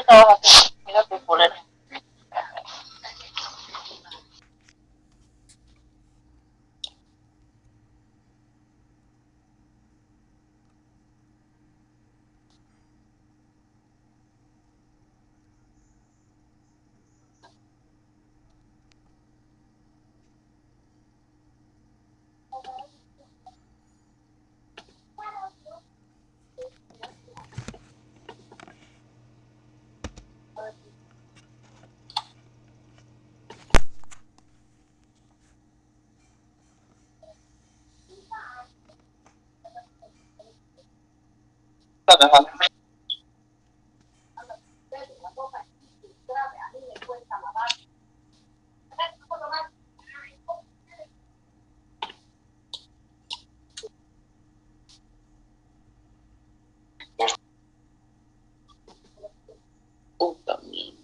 estabas haciendo? Mira tu polera. Puta mierda.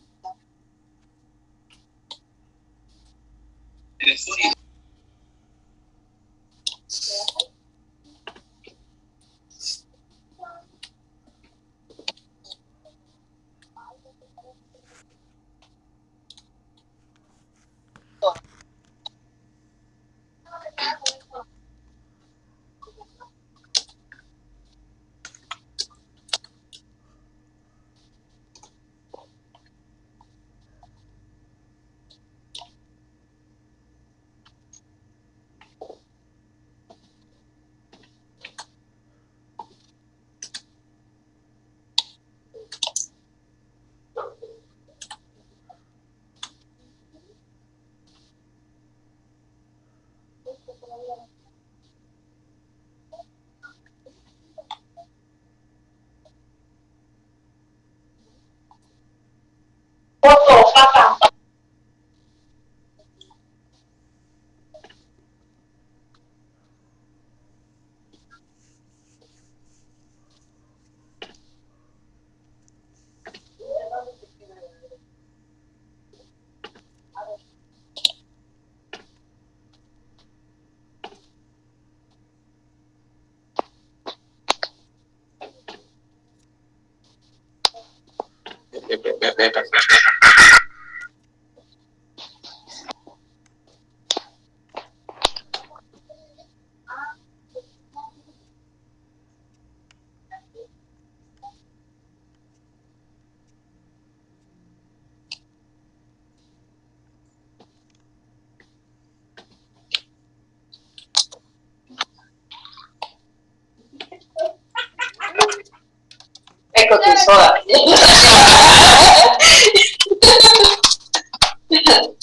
Ecco tu sola.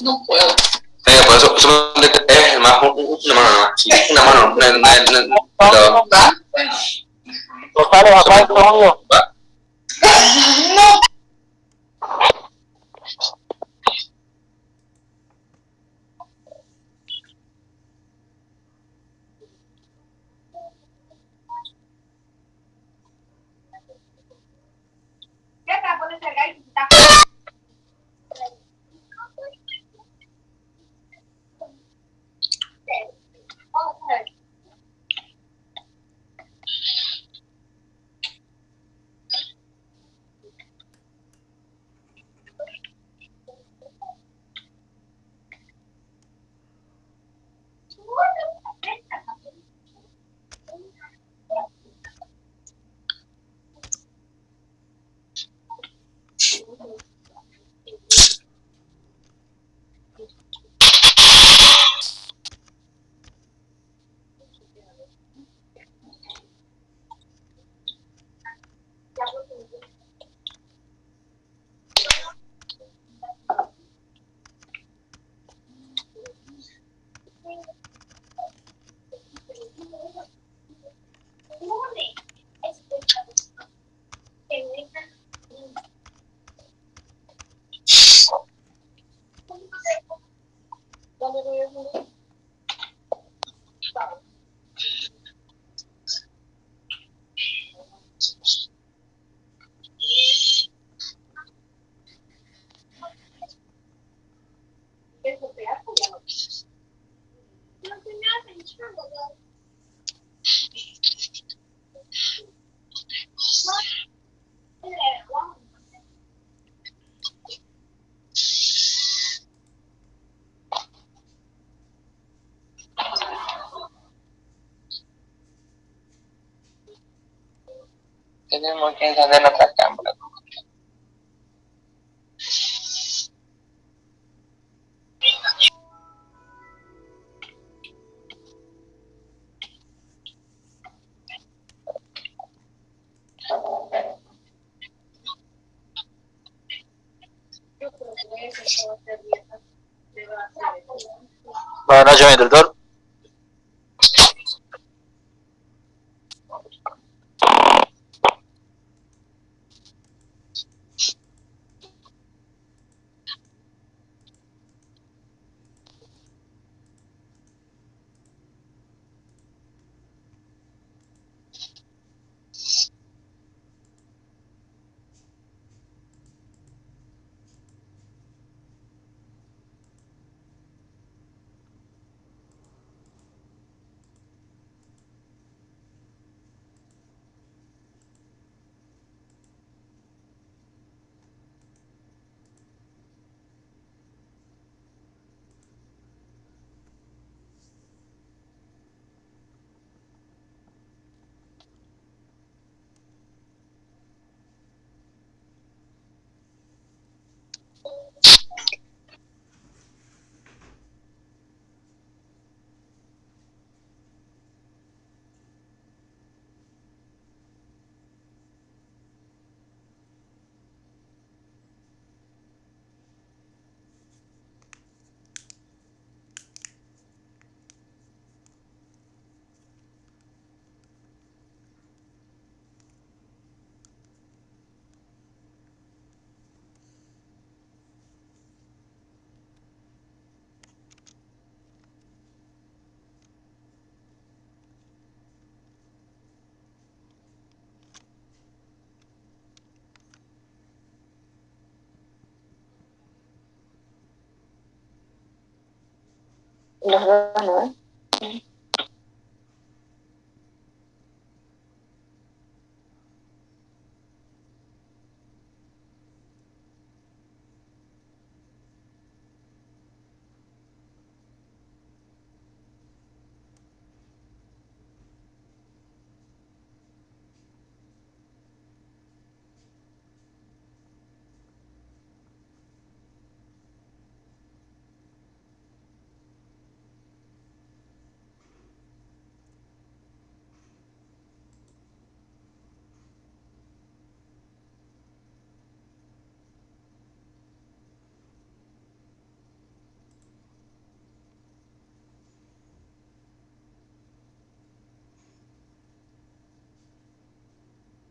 No puedo. Por eso solamente es más una mano nomás. Sí, una mano. ¿Lo sales acá, Antonio? Va. No. ¿Qué te pones el gallo? Tenemos que encender nuestra cámara. Buenas noches, mi instructor. Los dos, ¿no?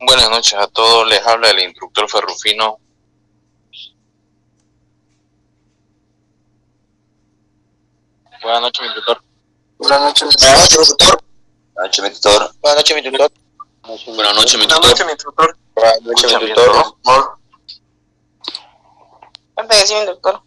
Buenas noches a todos, les habla el instructor Ferrufino. Buenas noches, mi instructor. Buenas noches, mi Buenas noches, mi instructor. Buenas noches, mi instructor. Buenas noches, mi instructor. Buenas noches, mi Buenas noches, mi instructor. Buenas noches, mi instructor. ¿Cuánto decía mi instructor?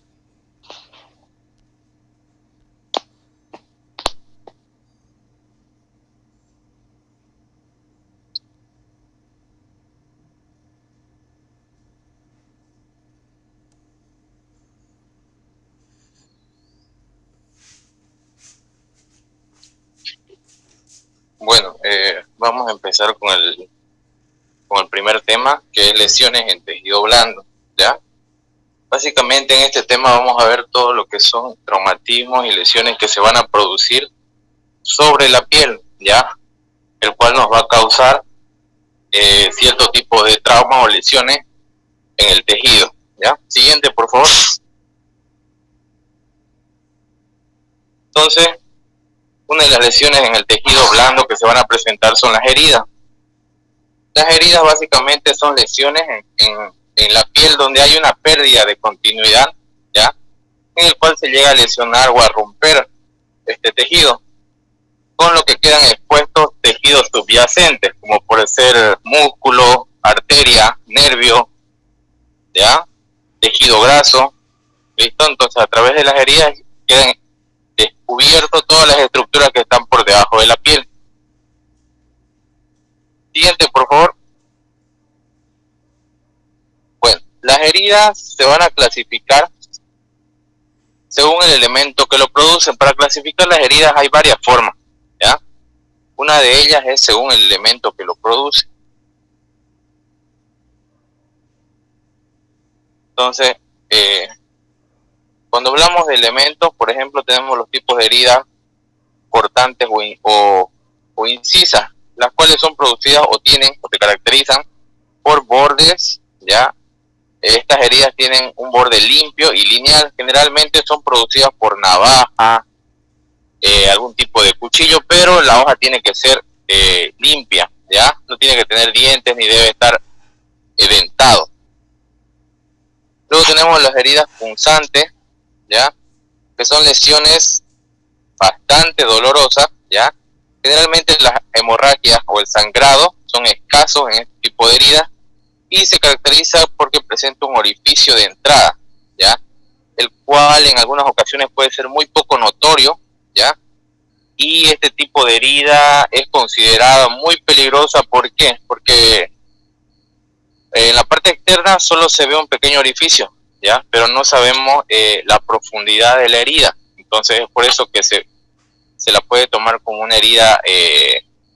Bueno, vamos a empezar con el primer tema, que es lesiones en tejido blando, ¿ya? Básicamente en este tema vamos a ver todo lo que son traumatismos y lesiones que se van a producir sobre la piel, ¿ya? El cual nos va a causar cierto tipo de traumas o lesiones en el tejido, ¿ya? Siguiente, por favor. Entonces, una de las lesiones en el tejido blando que se van a presentar son las heridas. Las heridas básicamente son lesiones en la piel donde hay una pérdida de continuidad, ¿ya? En el cual se llega a lesionar o a romper este tejido, con lo que quedan expuestos tejidos subyacentes, como puede ser músculo, arteria, nervio, ¿ya? Tejido graso, ¿listo? Entonces a través de las heridas quedan descubiertas todas las estructuras que están por debajo de la piel. Siguiente, por favor. Bueno, las heridas se van a clasificar según el elemento que lo produce. Para clasificar las heridas hay varias formas, ¿ya? Una de ellas es según el elemento que lo produce. Entonces, cuando hablamos de elementos, por ejemplo, tenemos los tipos de heridas cortantes o incisas, las cuales son producidas o se caracterizan por bordes, ¿ya? Estas heridas tienen un borde limpio y lineal, generalmente son producidas por navaja, algún tipo de cuchillo, pero la hoja tiene que ser limpia, ¿ya? No tiene que tener dientes ni debe estar dentado. Luego tenemos las heridas punzantes, ¿ya? Que son lesiones bastante dolorosas, ¿ya? Generalmente las hemorragias o el sangrado son escasos en este tipo de heridas y se caracteriza porque presenta un orificio de entrada, ¿ya? El cual en algunas ocasiones puede ser muy poco notorio, ¿ya? Y este tipo de herida es considerada muy peligrosa. ¿Por qué? Porque en la parte externa solo se ve un pequeño orificio, ¿ya? Pero no sabemos la profundidad de la herida. Entonces es por eso que se la puede tomar como una herida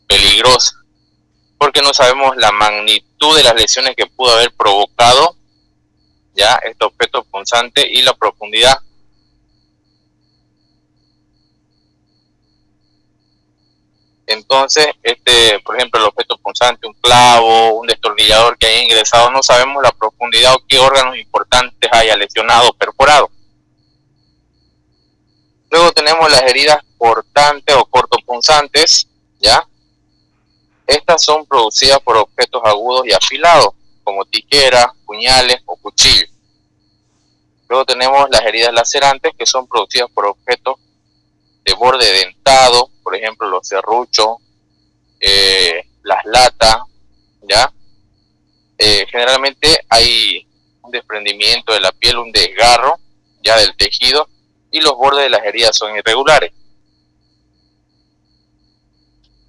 peligrosa, porque no sabemos la magnitud de las lesiones que pudo haber provocado, ya, este objeto punzante y la profundidad. Entonces, por ejemplo, el objeto punzante, un clavo, un destornillador que haya ingresado, no sabemos la profundidad o qué órganos importantes haya lesionado o perforado. Luego tenemos las heridas cortantes o cortopunzantes, ¿ya? Estas son producidas por objetos agudos y afilados, como tijeras, puñales o cuchillos. Luego tenemos las heridas lacerantes, que son producidas por objetos de borde dentado, por ejemplo, los serruchos, las latas, ¿ya? Generalmente hay un desprendimiento de la piel, un desgarro, ya, del tejido, y los bordes de las heridas son irregulares.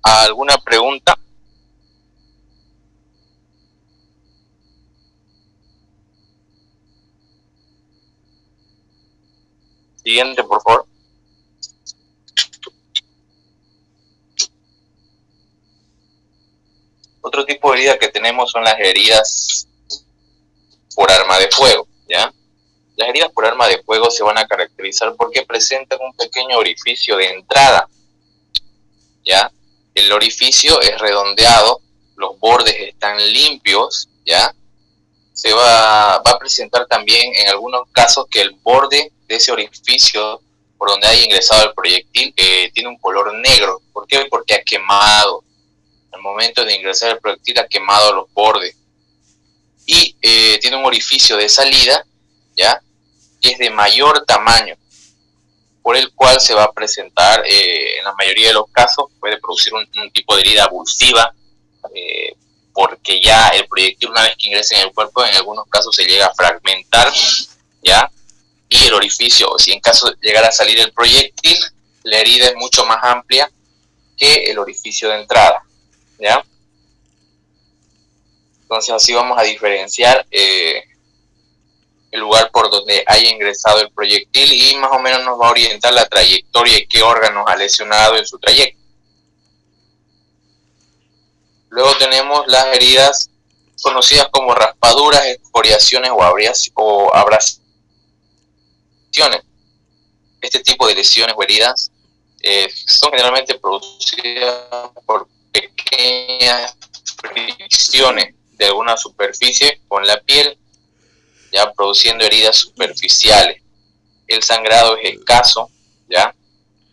¿Alguna pregunta? Siguiente, por favor. Otro tipo de herida que tenemos son las heridas por arma de fuego, ¿ya? Las heridas por arma de fuego se van a caracterizar porque presentan un pequeño orificio de entrada, ¿ya? El orificio es redondeado, los bordes están limpios, ¿ya? Se va a presentar también en algunos casos que el borde de ese orificio por donde haya ingresado el proyectil tiene un color negro. ¿Por qué? Porque ha quemado. Al momento de ingresar el proyectil ha quemado los bordes. Y tiene un orificio de salida, ¿ya? Que es de mayor tamaño, por el cual se va a presentar, en la mayoría de los casos, puede producir un tipo de herida avulsiva, porque ya el proyectil, una vez que ingresa en el cuerpo, en algunos casos se llega a fragmentar, ¿ya? Y el orificio, si en caso de llegar a salir el proyectil, la herida es mucho más amplia que el orificio de entrada, ¿ya? Entonces así vamos a diferenciar el lugar por donde haya ingresado el proyectil y más o menos nos va a orientar la trayectoria y qué órganos ha lesionado en su trayecto. Luego tenemos las heridas conocidas como raspaduras, excoriaciones o abrasiones. Este tipo de lesiones o heridas son generalmente producidas por pequeñas fricciones de alguna superficie con la piel, ya produciendo heridas superficiales. El sangrado es escaso, ¿ya?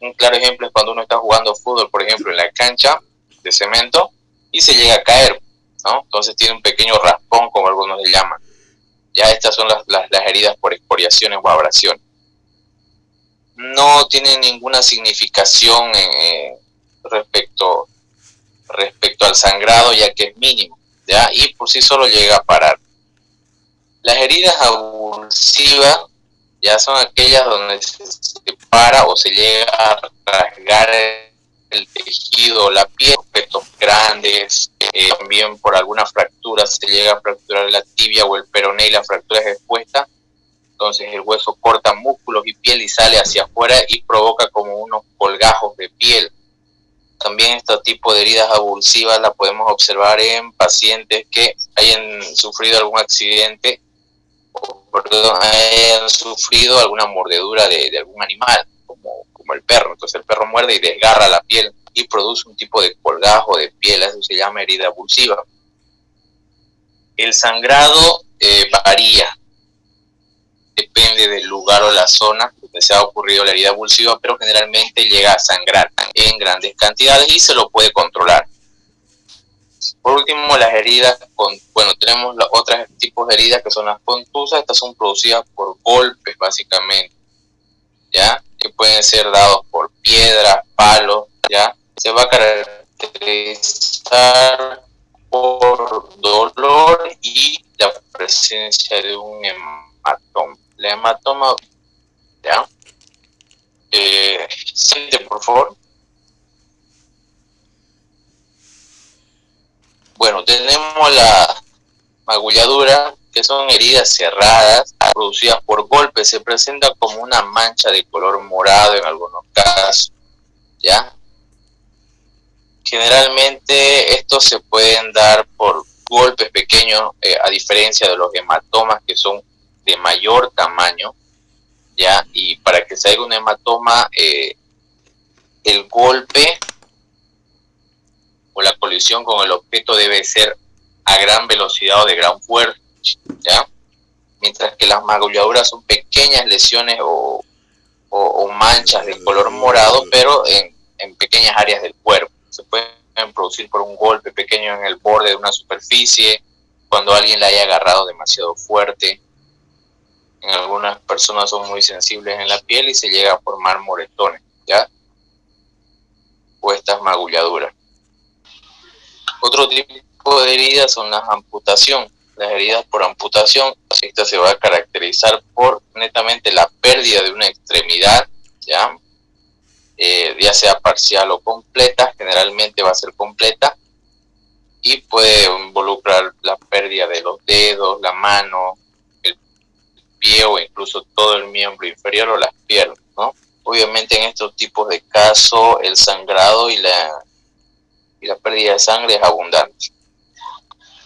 Un claro ejemplo es cuando uno está jugando fútbol, por ejemplo, en la cancha de cemento y se llega a caer, ¿no? Entonces tiene un pequeño raspón, como algunos le llaman. Ya estas son las heridas por excoriaciones o abrasiones. No tienen ninguna significación respecto al sangrado, ya que es mínimo, ¿ya? Y por sí solo llega a parar. Las heridas avulsivas ya son aquellas donde se separa o se llega a rasgar el tejido o la piel, objetos grandes, también por alguna fractura se llega a fracturar la tibia o el peroné y la fractura es expuesta. Entonces el hueso corta músculos y piel y sale hacia afuera y provoca como unos colgajos de piel. También este tipo de heridas avulsivas la podemos observar en pacientes que hayan sufrido algún accidente o perdón, hayan sufrido alguna mordedura de algún animal, como el perro. Entonces el perro muerde y desgarra la piel y produce un tipo de colgajo de piel, eso se llama herida avulsiva. El sangrado varía, depende del lugar o la zona donde se ha ocurrido la herida avulsiva, pero generalmente llega a sangrar en grandes cantidades y se lo puede controlar. Por último, las heridas, tenemos los otros tipos de heridas que son las contusas. Estas son producidas por golpes, básicamente, ¿ya? Que pueden ser dados por piedras, palos, ¿ya? Se va a caracterizar por dolor y la presencia de un hematoma. El hematoma, ¿ya? Siente, por favor. Bueno, tenemos la magulladura, que son heridas cerradas producidas por golpes. Se presenta como una mancha de color morado en algunos casos, ¿ya? Generalmente estos se pueden dar por golpes pequeños, a diferencia de los hematomas que son de mayor tamaño, ¿ya? Y para que se haga un hematoma, el golpe o la colisión con el objeto debe ser a gran velocidad o de gran fuerza, ¿ya? Mientras que las magulladuras son pequeñas lesiones o manchas de color morado, pero en pequeñas áreas del cuerpo. Se pueden producir por un golpe pequeño en el borde de una superficie, cuando alguien la haya agarrado demasiado fuerte. En algunas personas son muy sensibles en la piel y se llega a formar moretones, ¿ya? O estas magulladuras. Otro tipo de heridas son las amputación. Las heridas por amputación, esta se va a caracterizar por netamente la pérdida de una extremidad, ¿ya? Ya sea parcial o completa, generalmente va a ser completa, y puede involucrar la pérdida de los dedos, la mano, el pie o incluso todo el miembro inferior o las piernas, ¿no? Obviamente en estos tipos de casos el sangrado y la pérdida de sangre es abundante.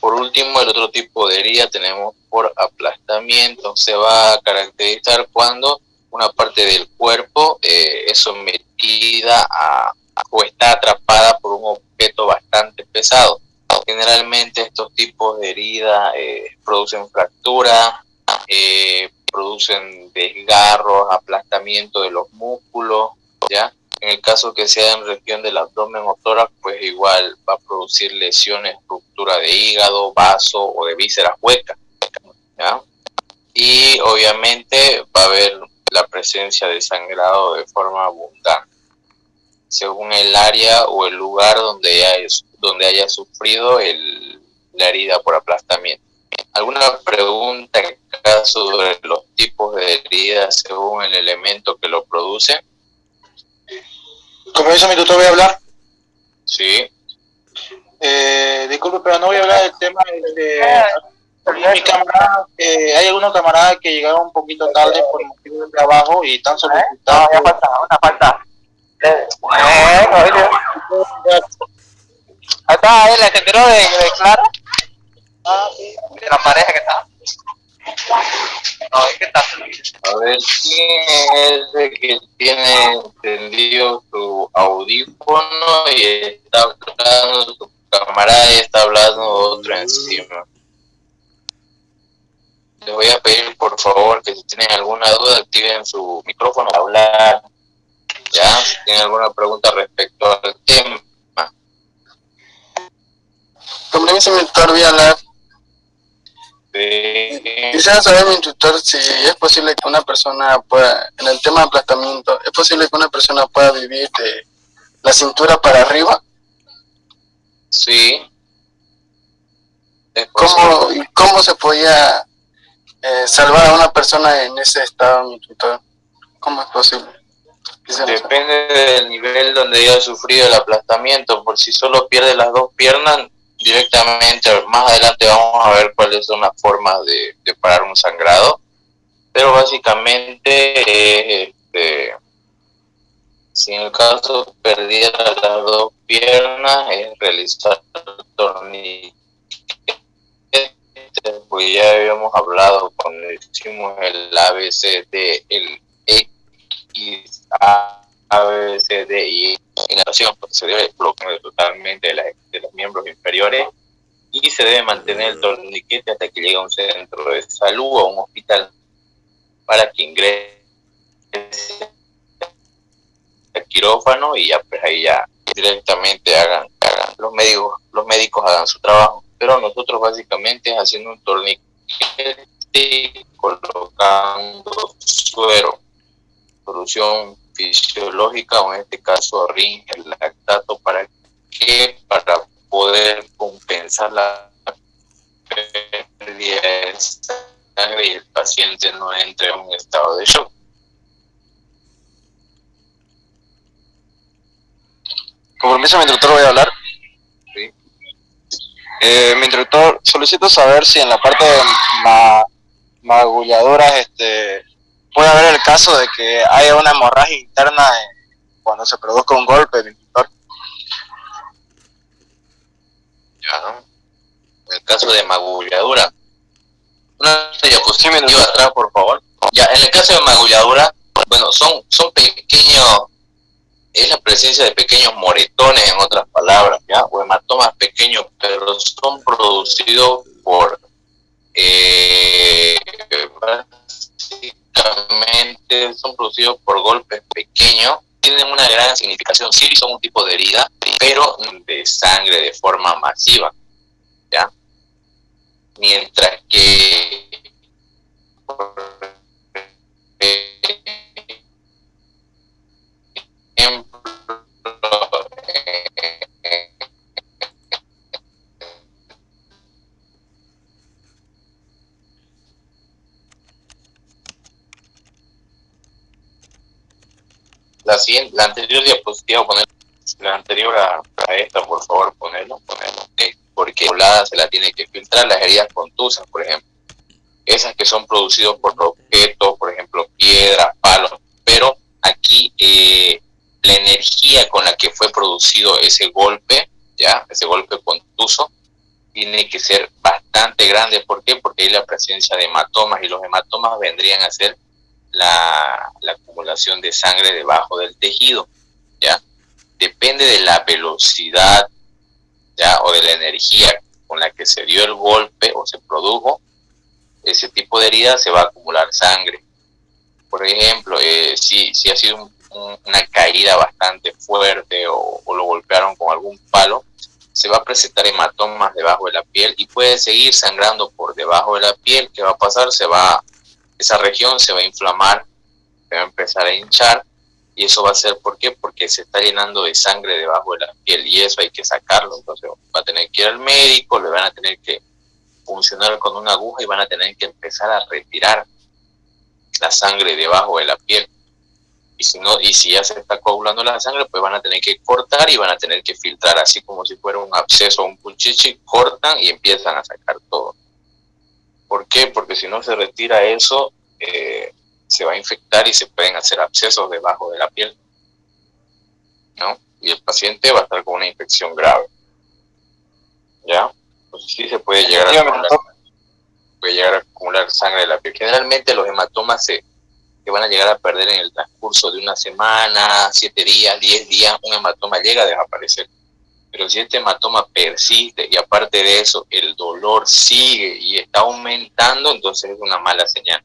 Por último, el otro tipo de herida tenemos por aplastamiento. Se va a caracterizar cuando una parte del cuerpo es sometida o está atrapada por un objeto bastante pesado. Generalmente estos tipos de heridas producen fracturas, producen desgarros, aplastamiento de los músculos, ¿ya? En el caso que sea en región del abdomen o tórax, pues igual va a producir lesiones, ruptura de hígado, vaso o de vísceras huecas, ¿ya? Y obviamente va a haber la presencia de sangrado de forma abundante, según el área o el lugar donde haya sufrido la herida por aplastamiento. ¿Alguna pregunta acá sobre los tipos de heridas según el elemento que lo produce? Como dice mi tutor, voy a hablar. Sí. Disculpe, pero no voy a hablar del tema de mi camarada. Hay algunos camaradas que llegaron un poquito tarde por motivo de trabajo y están solicitando. No, ya falta, una falta. Ahí está, ahí se enteró de Clara. Ah, sí. De la pareja que está. No, es que está. A ver, ¿quién es el que tiene encendido su audífono y está hablando su camarada y está hablando otro encima? Les voy a pedir por favor que si tienen alguna duda activen su micrófono para hablar. Ya, si tienen alguna pregunta respecto al tema. Como dice mi tutor, voy a hablar. Quisiera saber, mi tutor, si es posible que una persona pueda, en el tema de aplastamiento, ¿es posible que una persona pueda vivir de la cintura para arriba? Sí. ¿Cómo se podía salvar a una persona en ese estado, mi tutor? ¿Cómo es posible? Depende del nivel donde haya sufrido el aplastamiento. Por si solo pierde las dos piernas, directamente más adelante vamos a ver cuáles son las formas de parar un sangrado, pero básicamente si en el caso perdiera las dos piernas es realizar torniquetes, porque ya habíamos hablado cuando hicimos el ABCD, el X, ABCD y en la oración, porque se debe bloquear totalmente de los miembros inferiores y se debe mantener el torniquete hasta que llegue a un centro de salud o a un hospital para que ingrese al quirófano y ya pues ahí ya directamente hagan los médicos hagan su trabajo, pero nosotros básicamente haciendo un torniquete y colocando suero, solución fisiológica o en este caso rin, el lactato, para poder compensar la pérdida de sangre y el paciente no entre en un estado de shock. Con permiso, mi instructor, voy a hablar. ¿Sí? Mi instructor, solicito saber si en la parte de magulladuras puede haber el caso de que haya una hemorragia interna cuando se produzca un golpe, mi instructor. Ya. En el caso de magulladura, una diapositiva atrás, por favor. Ya, en el caso de magulladura, bueno, son pequeños, es la presencia de pequeños moretones, en otras palabras, ya, o hematomas pequeños, pero son producidos por básicamente son producidos por golpes pequeños, tienen una gran significación, sí son un tipo de herida, pero de sangre de forma masiva, ¿ya? Mientras que la anterior diapositiva, la anterior a esta, por favor, ponerlo, porque la poblada se la tiene que filtrar, las heridas contusas, por ejemplo, esas que son producidas por objetos, por ejemplo, piedras, palos, pero aquí la energía con la que fue producido ese golpe, ya, ese golpe contuso, tiene que ser bastante grande. ¿Por qué? Porque hay la presencia de hematomas, y los hematomas vendrían a ser la acumulación de sangre debajo del tejido, ¿ya? Depende de la velocidad, ¿ya? O de la energía con la que se dio el golpe o se produjo ese tipo de herida, se va a acumular sangre. Por ejemplo, si ha sido una caída bastante fuerte o lo golpearon con algún palo, se va a presentar hematomas debajo de la piel y puede seguir sangrando por debajo de la piel. ¿Qué va a pasar? Esa región se va a inflamar, se va a empezar a hinchar, y eso va a ser, ¿por qué? Porque se está llenando de sangre debajo de la piel y eso hay que sacarlo. Entonces va a tener que ir al médico, le van a tener que funcionar con una aguja y van a tener que empezar a retirar la sangre debajo de la piel. Y si ya se está coagulando la sangre, pues van a tener que cortar y van a tener que filtrar, así como si fuera un absceso o un puchichi, cortan y empiezan a sacar todo. ¿Por qué? Porque si no se retira eso, se va a infectar y se pueden hacer abscesos debajo de la piel, ¿no? Y el paciente va a estar con una infección grave, ¿ya? Entonces sí se puede llegar a acumular sangre de la piel. Generalmente los hematomas se van a llegar a perder en el transcurso de una semana, 7 días, 10 días, un hematoma llega a desaparecer. Pero si este hematoma persiste y aparte de eso el dolor sigue y está aumentando, entonces es una mala señal,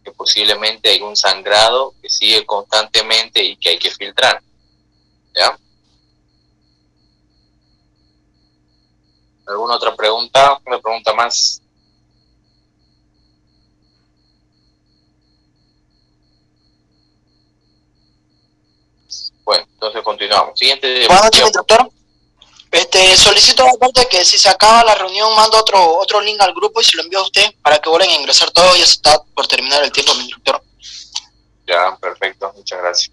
que posiblemente hay un sangrado que sigue constantemente y que hay que filtrar, ¿ya? ¿Alguna otra pregunta? ¿Una pregunta más? Bueno, entonces continuamos. Siguiente. Buenas noches, instructor. Solicito aparte que si se acaba la reunión mando otro link al grupo y se lo envío a usted para que vuelvan a ingresar todo. Ya se está por terminar el tiempo, mi instructor. Ya, perfecto, muchas gracias.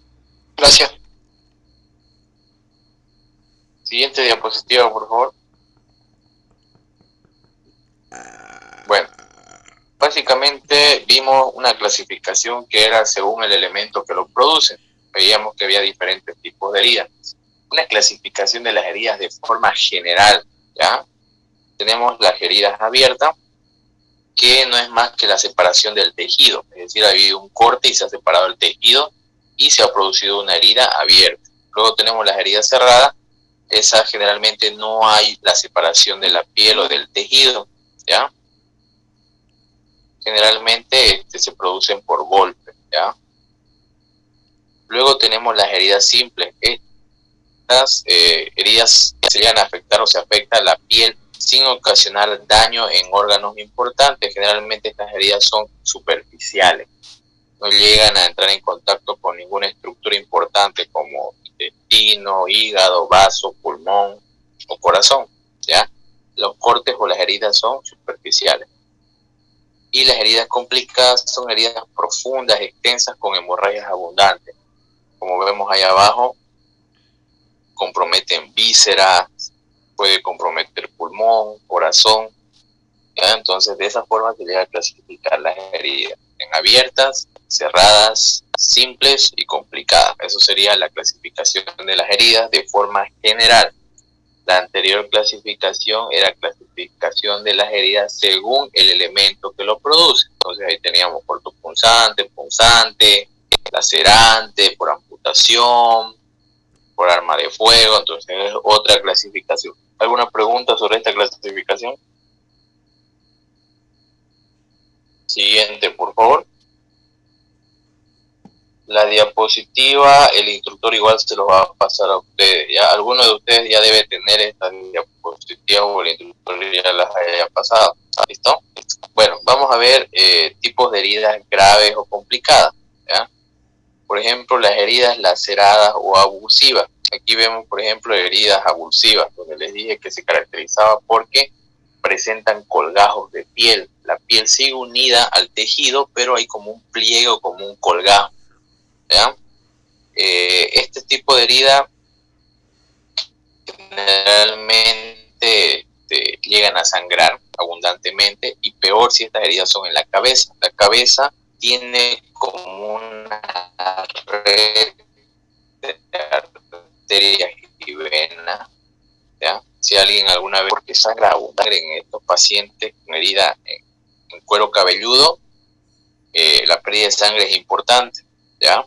Gracias. Siguiente diapositiva, por favor. Bueno, básicamente vimos una clasificación que era según el elemento que lo produce. Veíamos que había diferentes tipos de heridas. Una clasificación de las heridas de forma general, ¿ya? Tenemos las heridas abiertas, que no es más que la separación del tejido, es decir, ha habido un corte y se ha separado el tejido y se ha producido una herida abierta. Luego tenemos las heridas cerradas, esas generalmente no hay la separación de la piel o del tejido, ¿ya? Generalmente se producen por golpe, ¿ya? Luego tenemos las heridas simples. Estas heridas se llegan a afectar o se afecta a la piel sin ocasionar daño en órganos importantes. Generalmente estas heridas son superficiales, no llegan a entrar en contacto con ninguna estructura importante como intestino, hígado, vaso, pulmón o corazón, ¿ya? Los cortes o las heridas son superficiales. Y las heridas complicadas son heridas profundas, extensas, con hemorragias abundantes. Como vemos ahí abajo, comprometen vísceras, puede comprometer pulmón, corazón, ¿ya? Entonces de esa forma se llega a clasificar las heridas en abiertas, cerradas, simples y complicadas. Eso sería la clasificación de las heridas de forma general. La anterior clasificación era clasificación de las heridas según el elemento que lo produce. Entonces ahí teníamos cortopunzante, punzante, lacerante, por amputación, por arma de fuego. Entonces es otra clasificación. ¿Alguna pregunta sobre esta clasificación? Siguiente, por favor. La diapositiva, el instructor igual se los va a pasar a ustedes. ¿Ya? Alguno de ustedes ya debe tener esta diapositiva o el instructor ya las haya pasado. ¿Listo? Bueno, vamos a ver tipos de heridas graves o complicadas, ¿ya? Por ejemplo, las heridas laceradas o abusivas. Aquí vemos, por ejemplo, heridas abusivas, donde les dije que se caracterizaba porque presentan colgajos de piel. La piel sigue unida al tejido, pero hay como un pliegue o como un colgajo, ¿ya? Este tipo de herida generalmente llegan a sangrar abundantemente, y peor si estas heridas son en la cabeza. La cabeza tiene como una red de arterias y venas, ¿ya? Si alguien alguna vez, porque sangra abundante en estos pacientes con herida en cuero cabelludo, la pérdida de sangre es importante, ¿ya?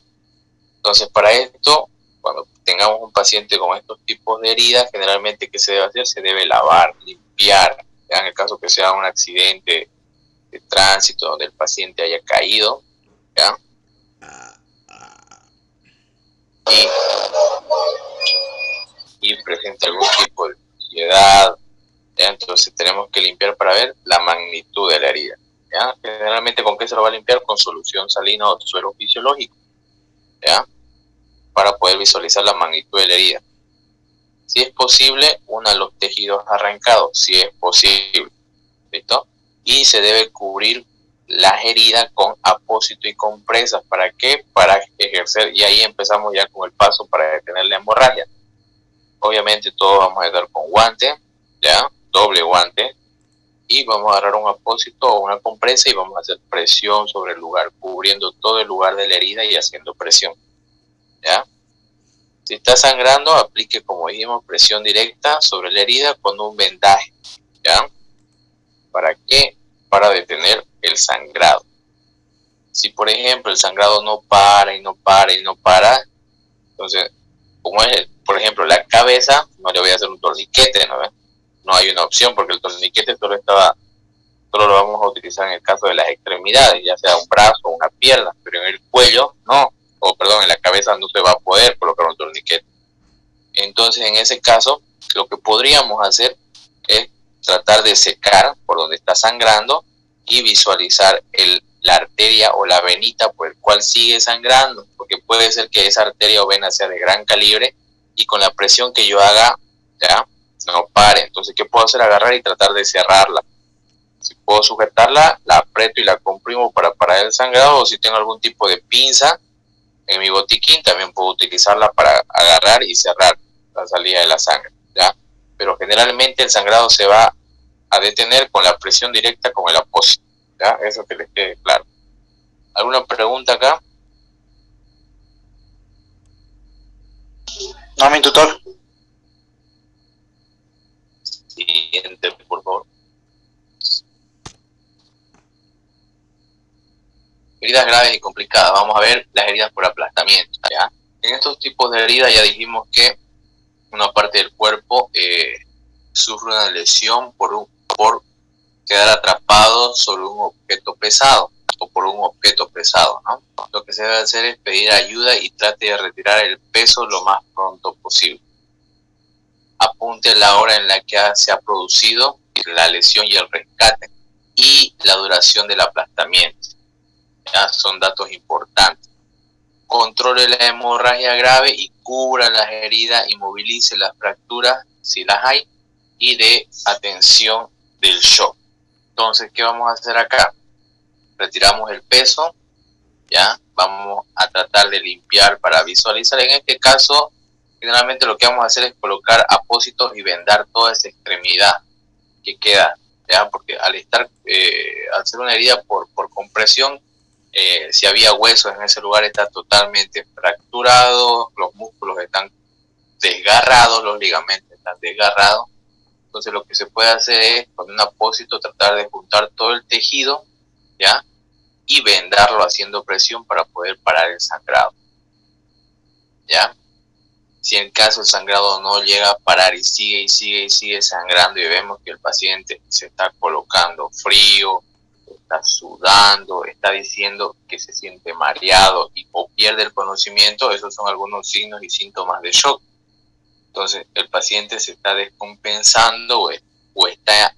Entonces, para esto, cuando tengamos un paciente con estos tipos de heridas, generalmente, ¿qué se debe hacer? Se debe lavar, limpiar, ¿ya? En el caso que sea un accidente de tránsito donde el paciente haya caído, ¿ya? Y presenta algún tipo de suciedad, ¿ya? Entonces tenemos que limpiar para ver la magnitud de la herida, ¿ya? Generalmente, ¿con qué se lo va a limpiar? Con solución salina o suero fisiológico, ¿ya? Para poder visualizar la magnitud de la herida. Si es posible, una de los tejidos arrancados, si es posible, ¿listo? Y se debe cubrir las heridas con apósito y compresas. ¿Para qué? Para ejercer, y ahí empezamos ya con el paso para detener la hemorragia. Obviamente todos vamos a estar con guante, ¿ya? Doble guante, y vamos a agarrar un apósito o una compresa y vamos a hacer presión sobre el lugar, cubriendo todo el lugar de la herida y haciendo presión, ¿ya? Si está sangrando, aplique, como dijimos, presión directa sobre la herida con un vendaje, ¿ya? ¿Para qué? Para detener el sangrado. Si, por ejemplo, el sangrado no para y no para y no para, entonces, como es, por ejemplo, la cabeza, no le voy a hacer un torniquete, ¿no? No hay una opción, porque el torniquete solo lo vamos a utilizar en el caso de las extremidades, ya sea un brazo o una pierna, pero en el cuello no, o perdón, en la cabeza no se va a poder colocar un torniquete. Entonces, en ese caso, lo que podríamos hacer es tratar de secar por donde está sangrando y visualizar la arteria o la venita por el cual sigue sangrando, porque puede ser que esa arteria o vena sea de gran calibre y con la presión que yo haga, ya, no pare. Entonces, ¿qué puedo hacer? Agarrar y tratar de cerrarla. Si puedo sujetarla, la aprieto y la comprimo para parar el sangrado, o si tengo algún tipo de pinza en mi botiquín, también puedo utilizarla para agarrar y cerrar la salida de la sangre, ¿ya? Pero generalmente el sangrado se va a detener con la presión directa con el apósito, ¿ya? Eso que les quede claro. ¿Alguna pregunta acá? No, mi tutor. Siguiente, por favor. Heridas graves y complicadas. Vamos a ver las heridas por aplastamiento, ¿ya? En estos tipos de heridas ya dijimos que una parte del cuerpo sufre una lesión por quedar atrapado sobre un objeto pesado o por un objeto pesado, ¿no? Lo que se debe hacer es pedir ayuda y trate de retirar el peso lo más pronto posible. Apunte la hora en la que se ha producido la lesión y el rescate y la duración del aplastamiento. Ya son datos importantes. Controle la hemorragia grave y cubra las heridas, inmovilice las fracturas si las hay y dé atención del shock. Entonces, ¿qué vamos a hacer acá? Retiramos el peso, ya, vamos a tratar de limpiar para visualizar. En este caso, generalmente lo que vamos a hacer es colocar apósitos y vendar toda esa extremidad que queda, ya, porque al hacer una herida por compresión, si había huesos en ese lugar está totalmente fracturado, los músculos están desgarrados, los ligamentos están desgarrados. Entonces lo que se puede hacer es con un apósito tratar de juntar todo el tejido, ¿ya? Y vendarlo haciendo presión para poder parar el sangrado, ¿ya? Si en caso el sangrado no llega a parar y sigue sangrando y vemos que el paciente se está colocando frío, está sudando, está diciendo que se siente mareado o pierde el conocimiento, esos son algunos signos y síntomas de shock. Entonces el paciente se está descompensando o está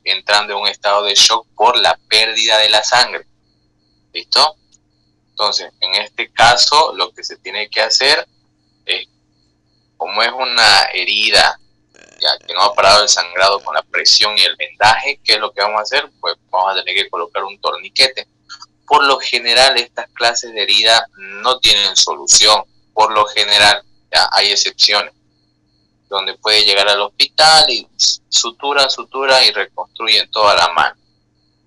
entrando en un estado de shock por la pérdida de la sangre. ¿Listo? Entonces, en este caso, lo que se tiene que hacer es, como es una herida, ya que no ha parado el sangrado con la presión y el vendaje, ¿qué es lo que vamos a hacer? Pues vamos a tener que colocar un torniquete. Por lo general, estas clases de herida no tienen solución. Por lo general, ya hay excepciones, donde puede llegar al hospital y sutura y reconstruyen toda la mano.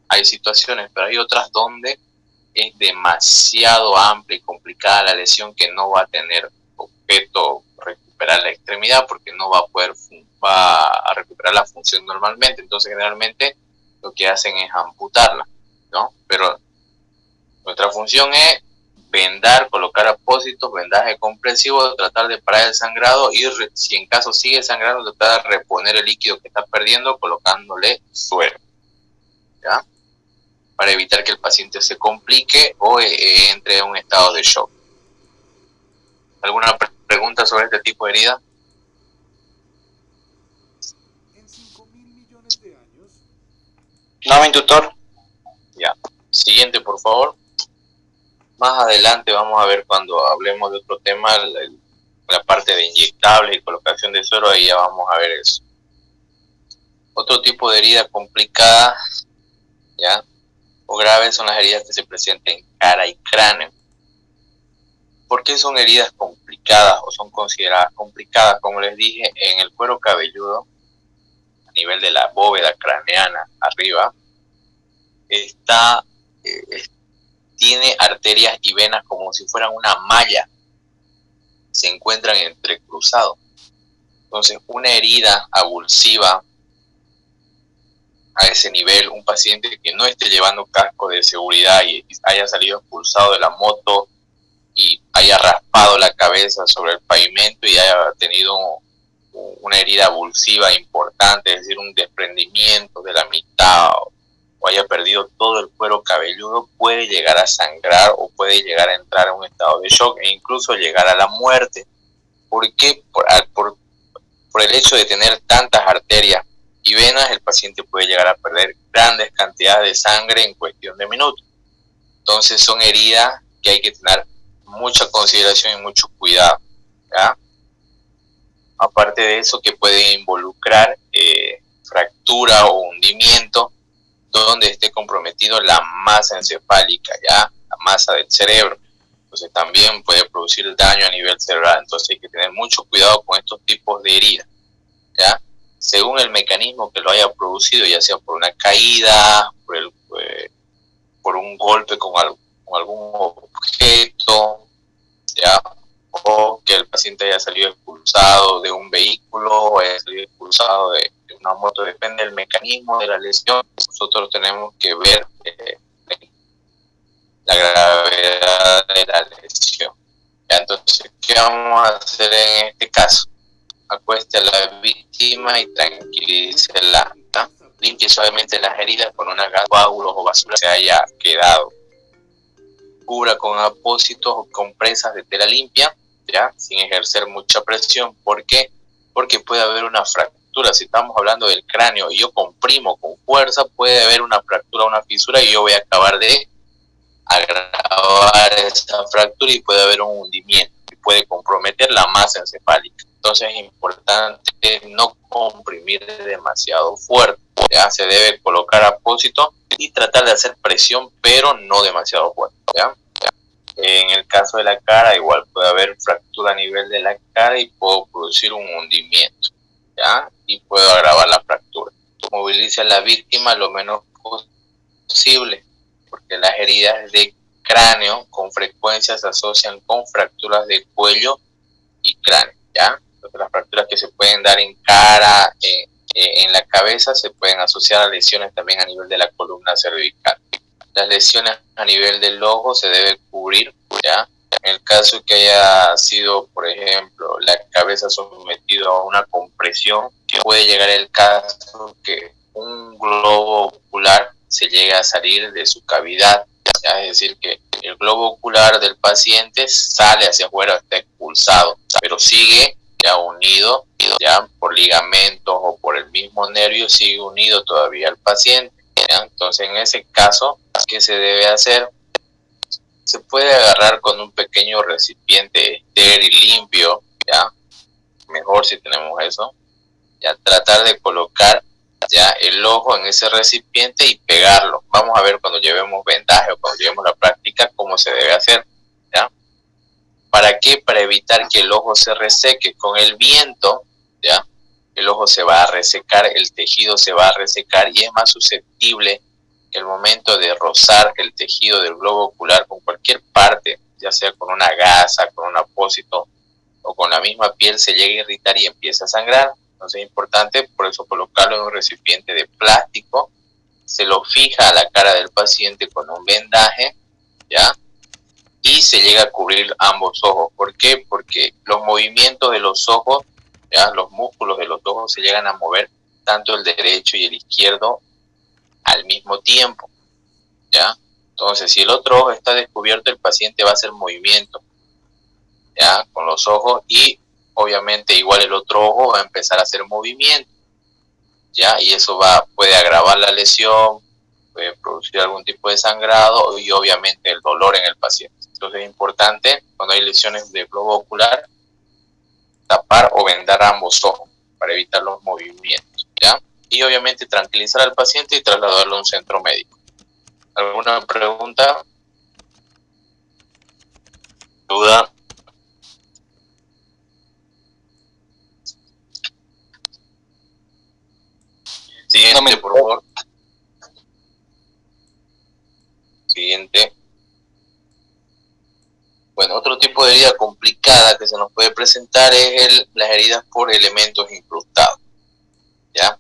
Hay situaciones, pero hay otras donde es demasiado amplia y complicada la lesión que no va a tener objeto recuperar la extremidad porque no va a recuperar la función normalmente. Entonces generalmente lo que hacen es amputarla, ¿no? Pero nuestra función es vendar, colocar apósitos, vendaje compresivo, tratar de parar el sangrado y si en caso sigue sangrando tratar de reponer el líquido que está perdiendo colocándole suero, ¿ya? Para evitar que el paciente se complique o entre en un estado de shock. ¿Alguna pregunta sobre este tipo de herida? No, mi tutor. Ya. Siguiente, por favor. Más adelante vamos a ver cuando hablemos de otro tema, la parte de inyectables y colocación de suero, ahí ya vamos a ver eso. Otro tipo de herida complicada, ¿ya? O graves son las heridas que se presentan en cara y cráneo. ¿Por qué son heridas complicadas o son consideradas complicadas? Como les dije, en el cuero cabelludo, a nivel de la bóveda craneana arriba, tiene arterias y venas como si fueran una malla, se encuentran entrecruzados. Entonces, una herida avulsiva a ese nivel, un paciente que no esté llevando casco de seguridad y haya salido expulsado de la moto y haya raspado la cabeza sobre el pavimento y haya tenido una herida avulsiva importante, es decir, un desprendimiento de la mitad o haya perdido todo el cuero cabelludo, puede llegar a sangrar o puede llegar a entrar en un estado de shock e incluso llegar a la muerte. ¿Por qué? Por el hecho de tener tantas arterias y venas, el paciente puede llegar a perder grandes cantidades de sangre en cuestión de minutos. Entonces son heridas que hay que tener mucha consideración y mucho cuidado, ¿ya? Aparte de eso, que pueden involucrar fractura o hundimiento donde esté comprometido la masa encefálica, ya, la masa del cerebro. Entonces también puede producir daño a nivel cerebral. Entonces hay que tener mucho cuidado con estos tipos de heridas, ¿ya? Según el mecanismo que lo haya producido, ya sea por una caída, por un golpe con algún objeto, ¿ya? O que el paciente haya salido expulsado de un vehículo o haya salido expulsado de una moto, depende del mecanismo de la lesión. Nosotros tenemos que ver la gravedad de la lesión. Ya, entonces, ¿qué vamos a hacer en este caso? Acueste a la víctima y tranquilícela. Limpie suavemente las heridas con una gasa, coágulos o basura que se haya quedado. Cubra con apósitos o compresas de tela limpia, ya, sin ejercer mucha presión. ¿Por qué? Porque puede haber una fractura. Si estamos hablando del cráneo y yo comprimo con fuerza, puede haber una fractura, una fisura, y yo voy a acabar de agravar esa fractura y puede haber un hundimiento y puede comprometer la masa encefálica. Entonces es importante no comprimir demasiado fuerte. ¿Ya? Se debe colocar apósito y tratar de hacer presión, pero no demasiado fuerte. ¿Ya? En el caso de la cara, igual puede haber fractura a nivel de la cara y puedo producir un hundimiento, ¿ya? Y puedo agravar la fractura. Movilice a la víctima lo menos posible, porque las heridas de cráneo con frecuencia se asocian con fracturas de cuello y cráneo, ¿ya? Entonces, las fracturas que se pueden dar en cara, en la cabeza, se pueden asociar a lesiones también a nivel de la columna cervical. Las lesiones a nivel del ojo se debe cubrir, ¿ya? En el caso que haya sido, por ejemplo, la cabeza sometido a una compresión, puede llegar el caso que un globo ocular se llegue a salir de su cavidad, ¿ya? Es decir, que el globo ocular del paciente sale hacia afuera, está expulsado, pero sigue ya unido, ya por ligamentos o por el mismo nervio, sigue unido todavía al paciente, ¿ya? Entonces, en ese caso, ¿qué se debe hacer? Se puede agarrar con un pequeño recipiente estéril, limpio, ¿ya? Mejor si tenemos eso, ya tratar de colocar ya el ojo en ese recipiente y pegarlo. Vamos a ver cuando llevemos vendaje o cuando llevemos la práctica cómo se debe hacer, ¿ya? ¿Para qué? Para evitar que el ojo se reseque. Con el viento, ¿ya? El ojo se va a resecar, el tejido se va a resecar y es más susceptible que el momento de rozar el tejido del globo ocular con cualquier parte, ya sea con una gasa, con un apósito o con la misma piel, se llegue a irritar y empieza a sangrar. Entonces es importante por eso colocarlo en un recipiente de plástico, se lo fija a la cara del paciente con un vendaje, ¿ya? Y se llega a cubrir ambos ojos. ¿Por qué? Porque los movimientos de los ojos, ¿ya? Los músculos de los ojos se llegan a mover, tanto el derecho y el izquierdo al mismo tiempo, ¿ya? Entonces, si el otro ojo está descubierto, el paciente va a hacer movimiento, ¿ya? Con los ojos, y obviamente igual el otro ojo va a empezar a hacer movimiento, ¿ya? Y eso puede agravar la lesión, puede producir algún tipo de sangrado y obviamente el dolor en el paciente. Entonces es importante, cuando hay lesiones de globo ocular, tapar o vendar ambos ojos para evitar los movimientos, ¿ya? Y obviamente tranquilizar al paciente y trasladarlo a un centro médico. ¿Alguna pregunta? ¿Duda? Siguiente, por favor. Siguiente. Bueno, otro tipo de herida complicada que se nos puede presentar es las heridas por elementos incrustados, ¿ya?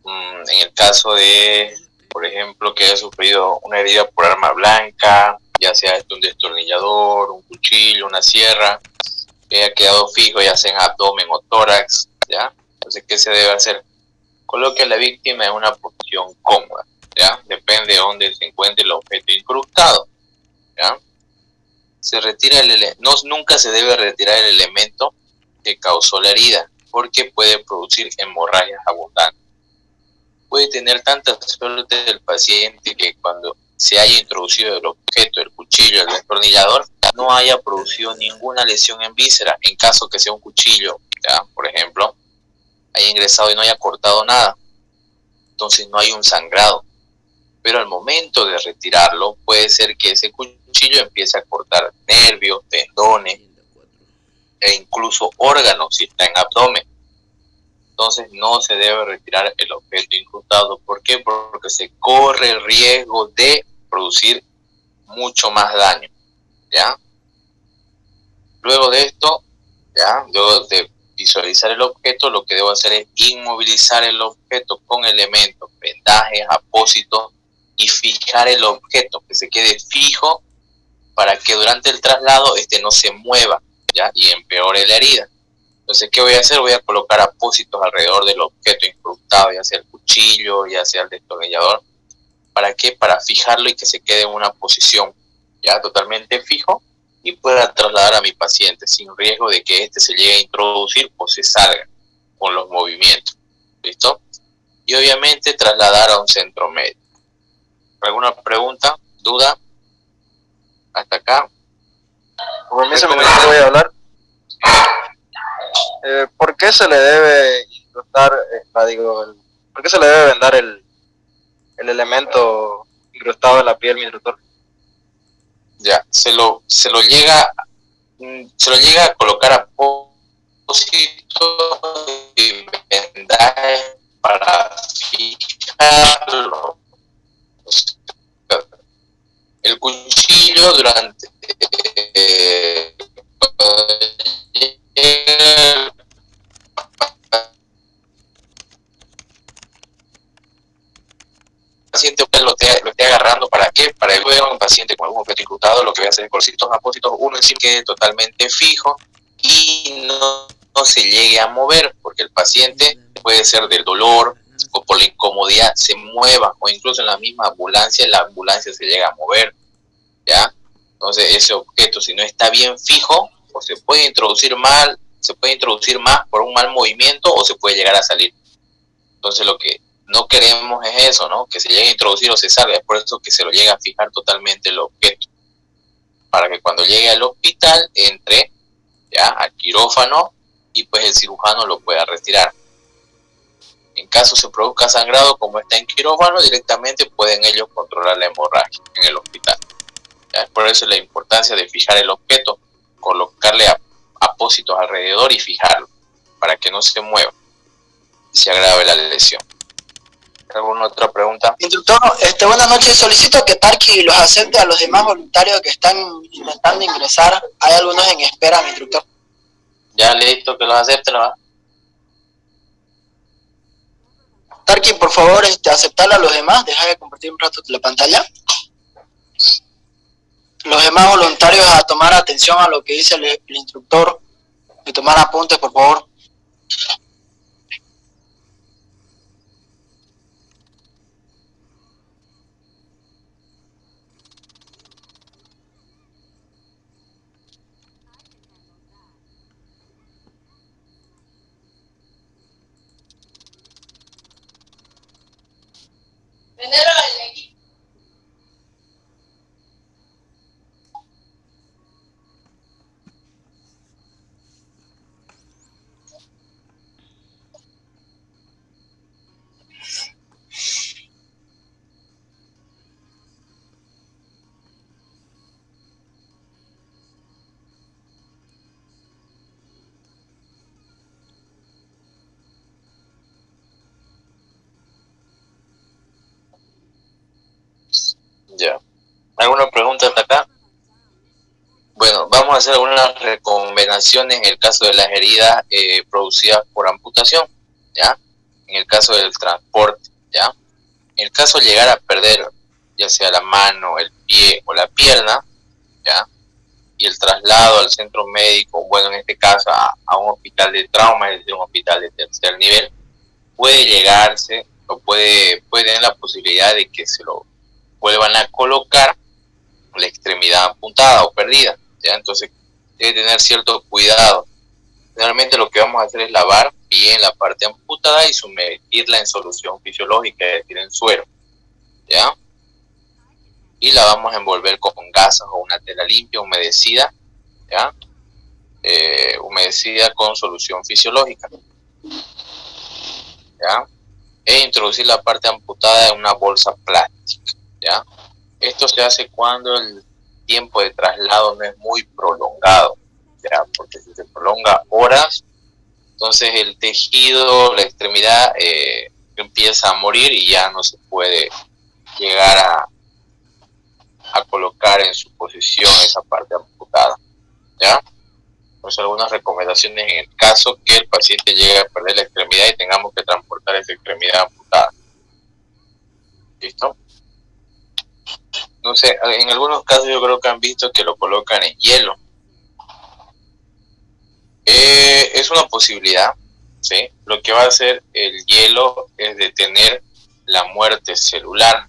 En el caso de, por ejemplo, que haya sufrido una herida por arma blanca, ya sea un destornillador, un cuchillo, una sierra, que haya quedado fijo, ya sea en abdomen o tórax, ¿ya? Entonces, ¿qué se debe hacer? Coloque a la víctima en una posición cómoda, ¿ya? Depende de dónde se encuentre el objeto incrustado, ¿ya? Se retira nunca se debe retirar el elemento que causó la herida, porque puede producir hemorragias abundantes. Puede tener tanta suerte el paciente que cuando se haya introducido el objeto, el cuchillo, el destornillador, no haya producido ninguna lesión en víscera. En caso que sea un cuchillo, ¿ya? Por ejemplo, haya ingresado y no haya cortado nada, entonces no hay un sangrado. Pero al momento de retirarlo, puede ser que ese cuchillo empiece a cortar nervios, tendones e incluso órganos si está en abdomen. Entonces no se debe retirar el objeto incrustado. ¿Por qué? Porque se corre el riesgo de producir mucho más daño, ¿ya? Luego de esto, ¿ya? Luego de visualizar el objeto, lo que debo hacer es inmovilizar el objeto con elementos, vendajes, apósitos, y fijar fijar el objeto, que se quede fijo para que durante el traslado no se mueva, ¿ya? Y empeore la herida. Entonces, ¿qué voy a hacer? Voy a colocar apósitos alrededor del objeto incrustado, ya sea el cuchillo, ya sea el destornillador. ¿Para qué? Para fijarlo y que se quede en una posición ya totalmente fijo y pueda trasladar a mi paciente sin riesgo de que se llegue a introducir o se salga con los movimientos. ¿Listo? Y obviamente trasladar a un centro médico. ¿Alguna pregunta? ¿Duda? Hasta acá. Con permiso, ministro, voy a hablar. ¿Por qué se le debe incrustar, por qué se le debe vendar el elemento incrustado en la piel, mi instructor? Ya, se lo llega a colocar a propósito y vendaje para fijarlo. El cuchillo durante paciente lo esté agarrando, ¿para qué? Para que luego un paciente con algún objeto incrustado, lo que voy a hacer es con ciertos apósitos, uno encima quede totalmente fijo y no se llegue a mover, porque el paciente puede ser del dolor o por la incomodidad se mueva, o incluso en la misma ambulancia, la ambulancia se llega a mover, ¿ya? Entonces ese objeto, si no está bien fijo, o se puede introducir más por un mal movimiento, o se puede llegar a salir. Entonces lo que no queremos es eso, ¿no? Que se llegue a introducir o se salga. Es por eso que se lo llega a fijar totalmente el objeto, para que cuando llegue al hospital entre ya al quirófano y pues el cirujano lo pueda retirar. En caso se produzca sangrado, como está en quirófano, directamente pueden ellos controlar la hemorragia en el hospital. ¿Ya? Por eso la importancia de fijar el objeto, colocarle apósitos alrededor y fijarlo, para que no se mueva y se agrave la lesión. ¿Alguna otra pregunta? Instructor, buenas noches. Solicito que Tarqui los acepte a los demás voluntarios que están intentando ingresar. Hay algunos en espera, mi instructor. Ya listo, que los acepte, ¿no? Tarqui, por favor, aceptar a los demás. Deja de compartir un rato la pantalla. Los demás voluntarios a tomar atención a lo que dice el instructor y tomar apuntes, por favor. Ya. ¿Alguna pregunta hasta acá? Bueno, vamos a hacer algunas recomendaciones en el caso de las heridas producidas por amputación, ¿ya? En el caso del transporte, ¿ya? En el caso de llegar a perder ya sea la mano, el pie o la pierna, ¿ya? Y el traslado al centro médico, bueno, en este caso a un hospital de trauma, es decir, un hospital de tercer nivel, puede llegarse o puede tener la posibilidad de que se lo vuelvan a colocar la extremidad amputada o perdida, ¿ya? Entonces debe tener cierto cuidado. Generalmente lo que vamos a hacer es lavar bien la parte amputada y sumergirla en solución fisiológica, es decir, en suero, ¿ya? Y la vamos a envolver con gasas o una tela limpia, humedecida, ¿ya? Humedecida con solución fisiológica, ¿ya? E introducir la parte amputada en una bolsa plástica, ¿ya? Esto se hace cuando el tiempo de traslado no es muy prolongado, ¿ya? Porque si se prolonga horas, entonces el tejido, la extremidad empieza a morir y ya no se puede llegar a colocar en su posición esa parte amputada, ¿ya? Pues algunas recomendaciones en el caso que el paciente llegue a perder la extremidad y tengamos que transportar esa extremidad amputada. ¿Listo? no sé, en algunos casos yo creo que han visto que lo colocan en hielo. Es una posibilidad, ¿sí? Lo que va a hacer el hielo es detener la muerte celular.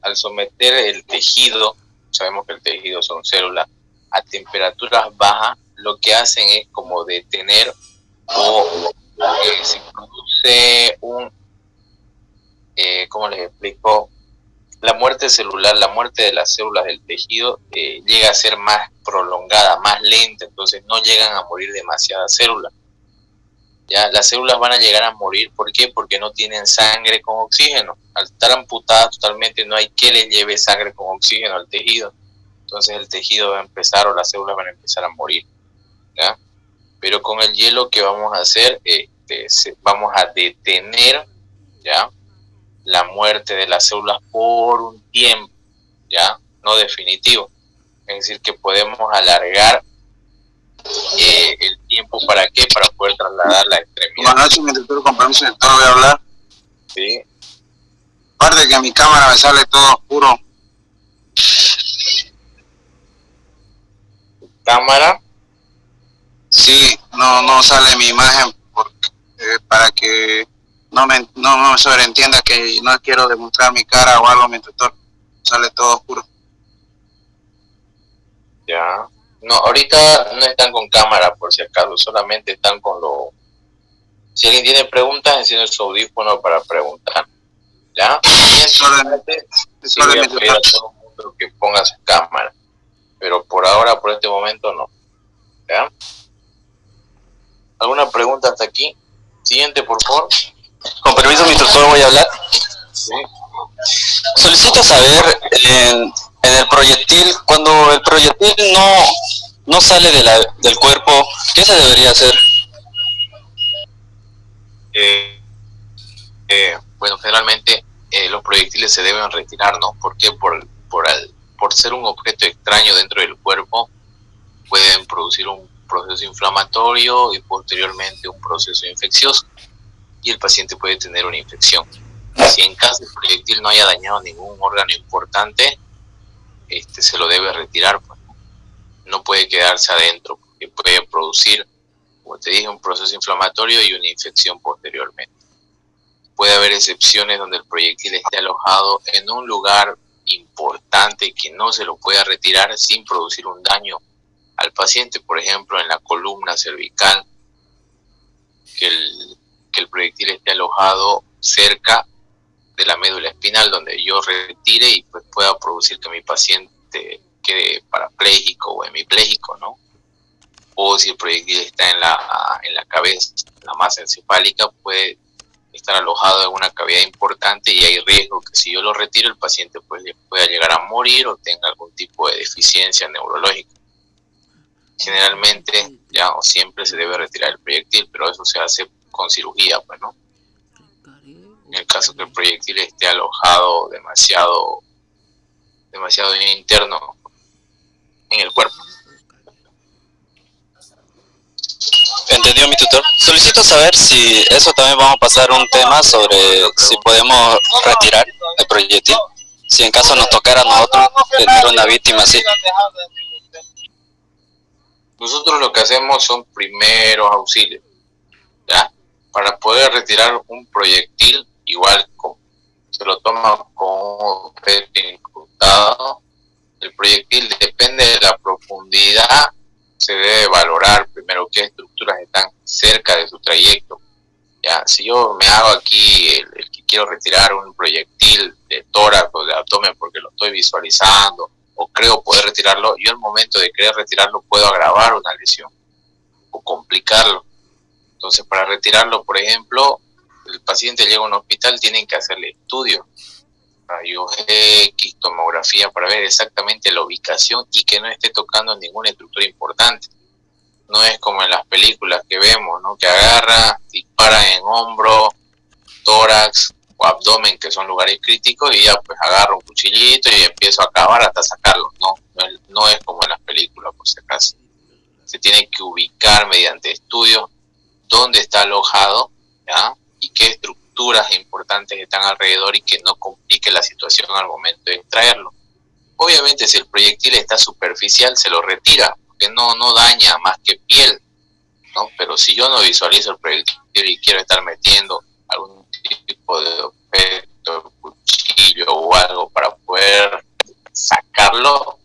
Al someter el tejido, sabemos que el tejido son células, a temperaturas bajas, lo que hacen es como detener o se produce un, ¿cómo les explico? La muerte celular, la muerte de las células del tejido llega a ser más prolongada, más lenta, entonces no llegan a morir demasiadas células. Ya, las células van a llegar a morir, ¿por qué? Porque no tienen sangre con oxígeno. Al estar amputadas totalmente no hay que le lleve sangre con oxígeno al tejido. Entonces el tejido va a empezar o las células van a empezar a morir, ¿ya? Pero con el hielo, ¿qué vamos a hacer? Vamos a detener, ¿ya?, la muerte de las células por un tiempo, ¿ya? No definitivo. Es decir, que podemos alargar el tiempo, ¿para qué? Para poder trasladar la extremidad. Buenas noches, mi doctor, con permiso, doctor, voy a hablar. ¿Sí? Aparte que mi cámara me sale todo oscuro. ¿Cámara? Sí, no sale mi imagen porque, para que no me sobreentienda que no quiero demostrar mi cara o algo, mi doctor. Sale todo oscuro. Ya. No, ahorita no están con cámara, por si acaso, solamente están con lo... Si alguien tiene preguntas, enciende su audífono para preguntar, ¿ya? Solamente Sí, voy a pedir a todo el mundo que ponga su cámara, pero por ahora, por este momento, no, ¿ya? ¿Alguna pregunta hasta aquí? Siguiente, por favor. Con permiso, mi tutor, voy a hablar. Sí. Solicito saber en el proyectil, cuando el proyectil no sale del cuerpo, ¿qué se debería hacer? Bueno, generalmente los proyectiles se deben retirar, ¿no? ¿Por qué? Por ser un objeto extraño dentro del cuerpo, pueden producir un proceso inflamatorio y posteriormente un proceso infeccioso, y el paciente puede tener una infección. Si en caso el proyectil no haya dañado ningún órgano importante, se lo debe retirar, pues. No puede quedarse adentro, porque puede producir, como te dije, un proceso inflamatorio y una infección posteriormente. Puede haber excepciones donde el proyectil esté alojado en un lugar importante que no se lo pueda retirar sin producir un daño al paciente, por ejemplo, en la columna cervical, que el proyectil esté alojado cerca de la médula espinal, donde yo retire y pues pueda producir que mi paciente quede parapléjico o hemipléjico, ¿no? O si el proyectil está en la cabeza, en la masa encefálica, puede estar alojado en una cavidad importante y hay riesgo que si yo lo retiro el paciente pues pueda llegar a morir o tenga algún tipo de deficiencia neurológica. Generalmente ya o siempre se debe retirar el proyectil, pero eso se hace con cirugía, pues, ¿no? En el caso que el proyectil esté alojado demasiado interno en el cuerpo. Entendió, mi tutor. Solicito saber si eso también vamos a pasar un tema sobre si podemos retirar el proyectil, si en caso nos tocara a nosotros tener una víctima así. Nosotros lo que hacemos son primeros auxilios, ¿ya? Para poder retirar un proyectil, igual se lo toma con un objeto incrustado. El proyectil depende de la profundidad, se debe valorar primero qué estructuras están cerca de su trayecto. Ya, si yo me hago aquí el que quiero retirar un proyectil de tórax o de abdomen porque lo estoy visualizando o creo poder retirarlo, yo al momento de querer retirarlo puedo agravar una lesión o complicarlo. Entonces, para retirarlo, por ejemplo, el paciente llega a un hospital, tienen que hacerle estudios, rayos X, tomografía, para ver exactamente la ubicación y que no esté tocando ninguna estructura importante. No es como en las películas que vemos, ¿no? Que agarra, dispara en hombro, tórax o abdomen, que son lugares críticos, y ya pues agarro un cuchillito y empiezo a cavar hasta sacarlo. No es como en las películas, por si acaso. Se tiene que ubicar mediante estudios dónde está alojado, ¿ya? Y qué estructuras importantes están alrededor y que no complique la situación al momento de extraerlo. Obviamente si el proyectil está superficial se lo retira, porque no daña más que piel, ¿no? Pero si yo no visualizo el proyectil y quiero estar metiendo algún tipo de objeto, cuchillo o algo para poder sacarlo,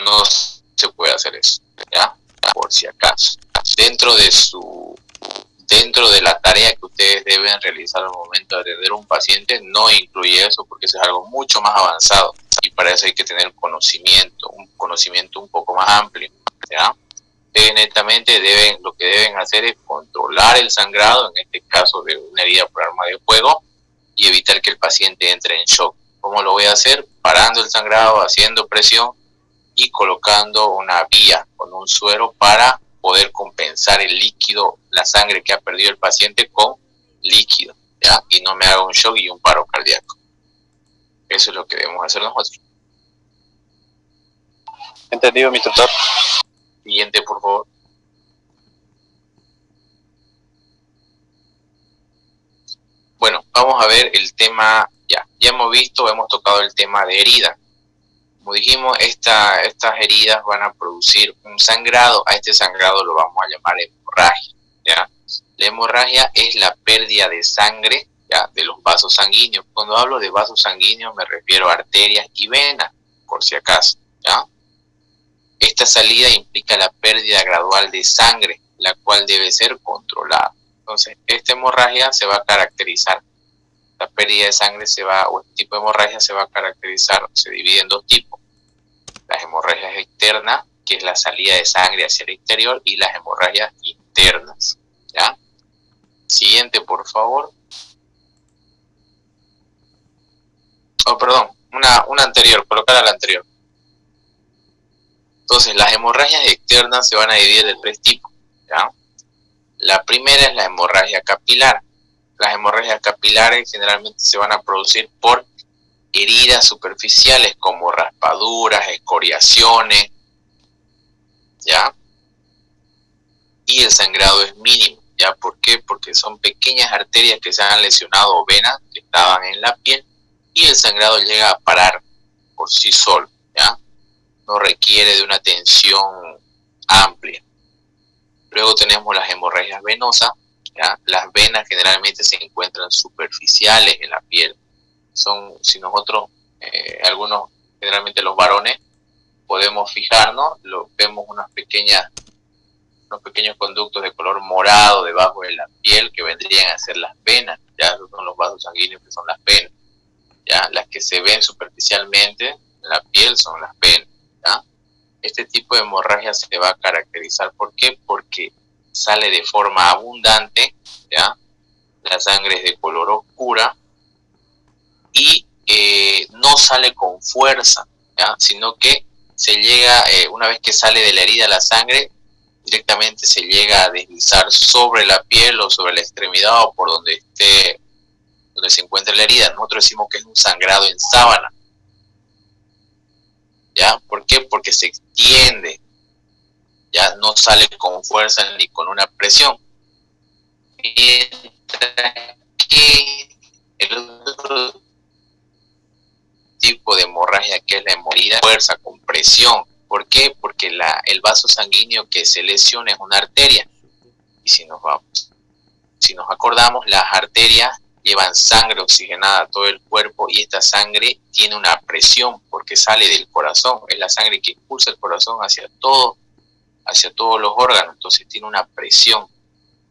no se puede hacer eso, ¿ya? Por si acaso. Dentro de la tarea que ustedes deben realizar al momento de atender a un paciente, no incluye eso porque eso es algo mucho más avanzado y para eso hay que tener un conocimiento un poco más amplio, ¿ya? Ustedes netamente lo que deben hacer es controlar el sangrado, en este caso de una herida por arma de fuego, y evitar que el paciente entre en shock. ¿Cómo lo voy a hacer? Parando el sangrado, haciendo presión y colocando una vía con un suero para poder compensar el líquido, la sangre que ha perdido el paciente con líquido, ¿ya? Y no me haga un shock y un paro cardíaco. Eso es lo que debemos hacer nosotros. Entendido, mi tutor. Siguiente, por favor. Bueno, vamos a ver el tema, ya hemos tocado el tema de herida. Como dijimos, estas heridas van a producir un sangrado. A este sangrado lo vamos a llamar hemorragia, ¿ya? La hemorragia es la pérdida de sangre, ¿ya?, de los vasos sanguíneos. Cuando hablo de vasos sanguíneos me refiero a arterias y venas, por si acaso, ¿ya? Esta salida implica la pérdida gradual de sangre, la cual debe ser controlada. Entonces, esta hemorragia se va a caracterizar, la pérdida de sangre o este tipo de hemorragia se va a caracterizar, se divide en dos tipos. Las hemorragias externas, que es la salida de sangre hacia el exterior, y las hemorragias internas, ¿ya? Siguiente, por favor. Oh, perdón, una anterior, colocar a la anterior. Entonces, las hemorragias externas se van a dividir de tres tipos, ¿ya? La primera es la hemorragia capilar. Las hemorragias capilares generalmente se van a producir por heridas superficiales como raspaduras, escoriaciones, ¿ya? Y el sangrado es mínimo, ¿ya? ¿Por qué? Porque son pequeñas arterias que se han lesionado o venas que estaban en la piel y el sangrado llega a parar por sí solo, ¿ya? No requiere de una tensión amplia. Luego tenemos las hemorragias venosas, ¿ya? Las venas generalmente se encuentran superficiales en la piel. Si nosotros, algunos, generalmente los varones, podemos fijarnos, vemos unos pequeños conductos de color morado debajo de la piel que vendrían a ser las venas, ya esos son los vasos sanguíneos que son las venas, ya las que se ven superficialmente en la piel son las venas, ¿ya? Este tipo de hemorragia se va a caracterizar, ¿por qué? Porque sale de forma abundante, ¿ya? La sangre es de color oscura y no sale con fuerza, ¿ya? Sino que se llega, una vez que sale de la herida la sangre, directamente se llega a deslizar sobre la piel o sobre la extremidad o por donde se encuentra la herida. Nosotros decimos que es un sangrado en sábana, ¿ya? ¿Por qué? Porque se extiende, ya no sale con fuerza ni con una presión. Mientras que el otro tipo de hemorragia, que es la hemorragia fuerza con presión. ¿Por qué? Porque el vaso sanguíneo que se lesiona es una arteria. Y si nos acordamos, las arterias llevan sangre oxigenada a todo el cuerpo y esta sangre tiene una presión porque sale del corazón. Es la sangre que impulsa el corazón hacia todos los órganos. Entonces tiene una presión.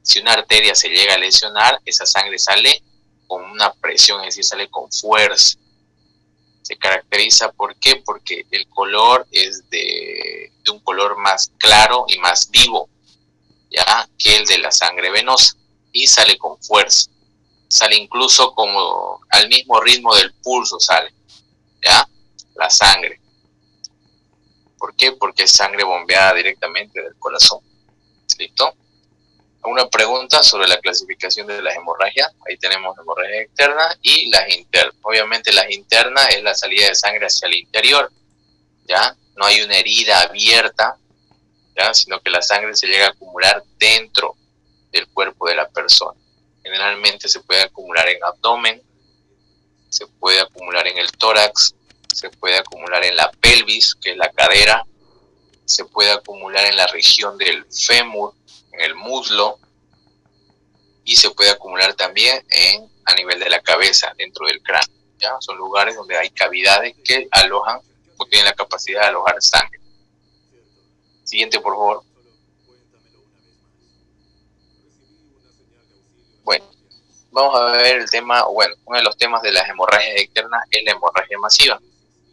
Si una arteria se llega a lesionar, esa sangre sale con una presión, es decir, sale con fuerza. Se caracteriza, ¿por qué? Porque el color es de un color más claro y más vivo, ¿ya?, que el de la sangre venosa, y sale con fuerza. Sale incluso como al mismo ritmo del pulso sale, ¿ya?, la sangre. ¿Por qué? Porque es sangre bombeada directamente del corazón. ¿Listo? Una pregunta sobre la clasificación de las hemorragias. Ahí tenemos hemorragias externas y las internas. Obviamente las internas es la salida de sangre hacia el interior, ¿ya? No hay una herida abierta, ¿ya?, sino que la sangre se llega a acumular dentro del cuerpo de la persona. Generalmente se puede acumular en abdomen, se puede acumular en el tórax, se puede acumular en la pelvis, que es la cadera, se puede acumular en la región del fémur, en el muslo, y se puede acumular también a nivel de la cabeza, dentro del cráneo. ¿Ya? Son lugares donde hay cavidades que alojan o tienen la capacidad de alojar sangre. Siguiente, por favor. Bueno, vamos a ver el tema, bueno, uno de los temas de las hemorragias externas es la hemorragia masiva.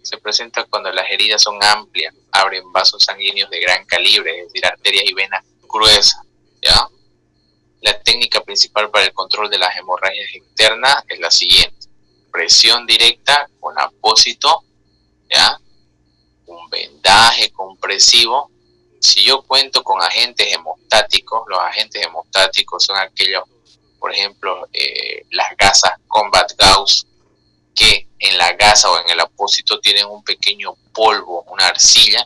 Se presenta cuando las heridas son amplias, abren vasos sanguíneos de gran calibre, es decir, arterias y venas gruesas, ¿ya? La técnica principal para el control de las hemorragias externas es la siguiente: presión directa con apósito, ¿ya? Un vendaje compresivo. Si yo cuento con agentes hemostáticos, los agentes hemostáticos son aquellos, por ejemplo, las gasas Combat Gauss, que en la gasa o en el apósito tienen un pequeño polvo, una arcilla,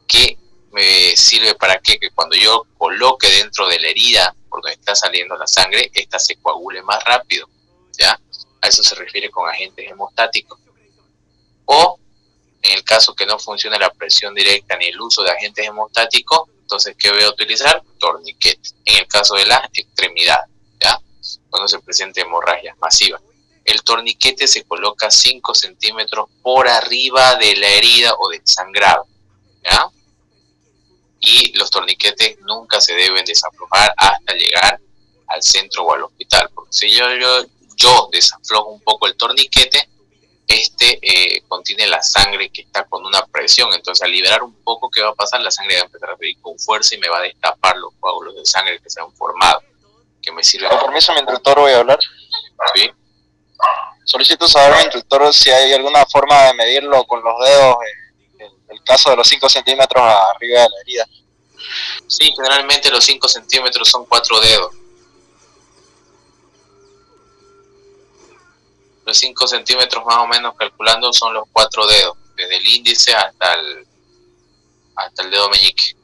que me sirve para que cuando yo coloque dentro de la herida por donde está saliendo la sangre, esta se coagule más rápido, ¿ya? A eso se refiere con agentes hemostáticos. O en el caso que no funcione la presión directa ni el uso de agentes hemostáticos, entonces ¿qué voy a utilizar? Torniquetes, en el caso de las extremidades, ¿ya? Cuando se presente hemorragias masivas. El torniquete se coloca 5 centímetros por arriba de la herida o del sangrado, ¿ya? Y los torniquetes nunca se deben desaflojar hasta llegar al centro o al hospital, porque si yo desaflojo un poco el torniquete, contiene la sangre que está con una presión, entonces al liberar un poco, ¿qué va a pasar? La sangre va a empezar a fluir con fuerza y me va a destapar los coágulos de sangre que se han formado, que me sirven. Con permiso, mi instructor, voy a hablar. ¿Sí? Solicito saber, mi instructor, si hay alguna forma de medirlo con los dedos, en el caso de los 5 centímetros arriba de la herida. Sí, generalmente los 5 centímetros son 4 dedos. Los 5 centímetros más o menos calculando son los 4 dedos, desde el índice hasta el dedo meñique.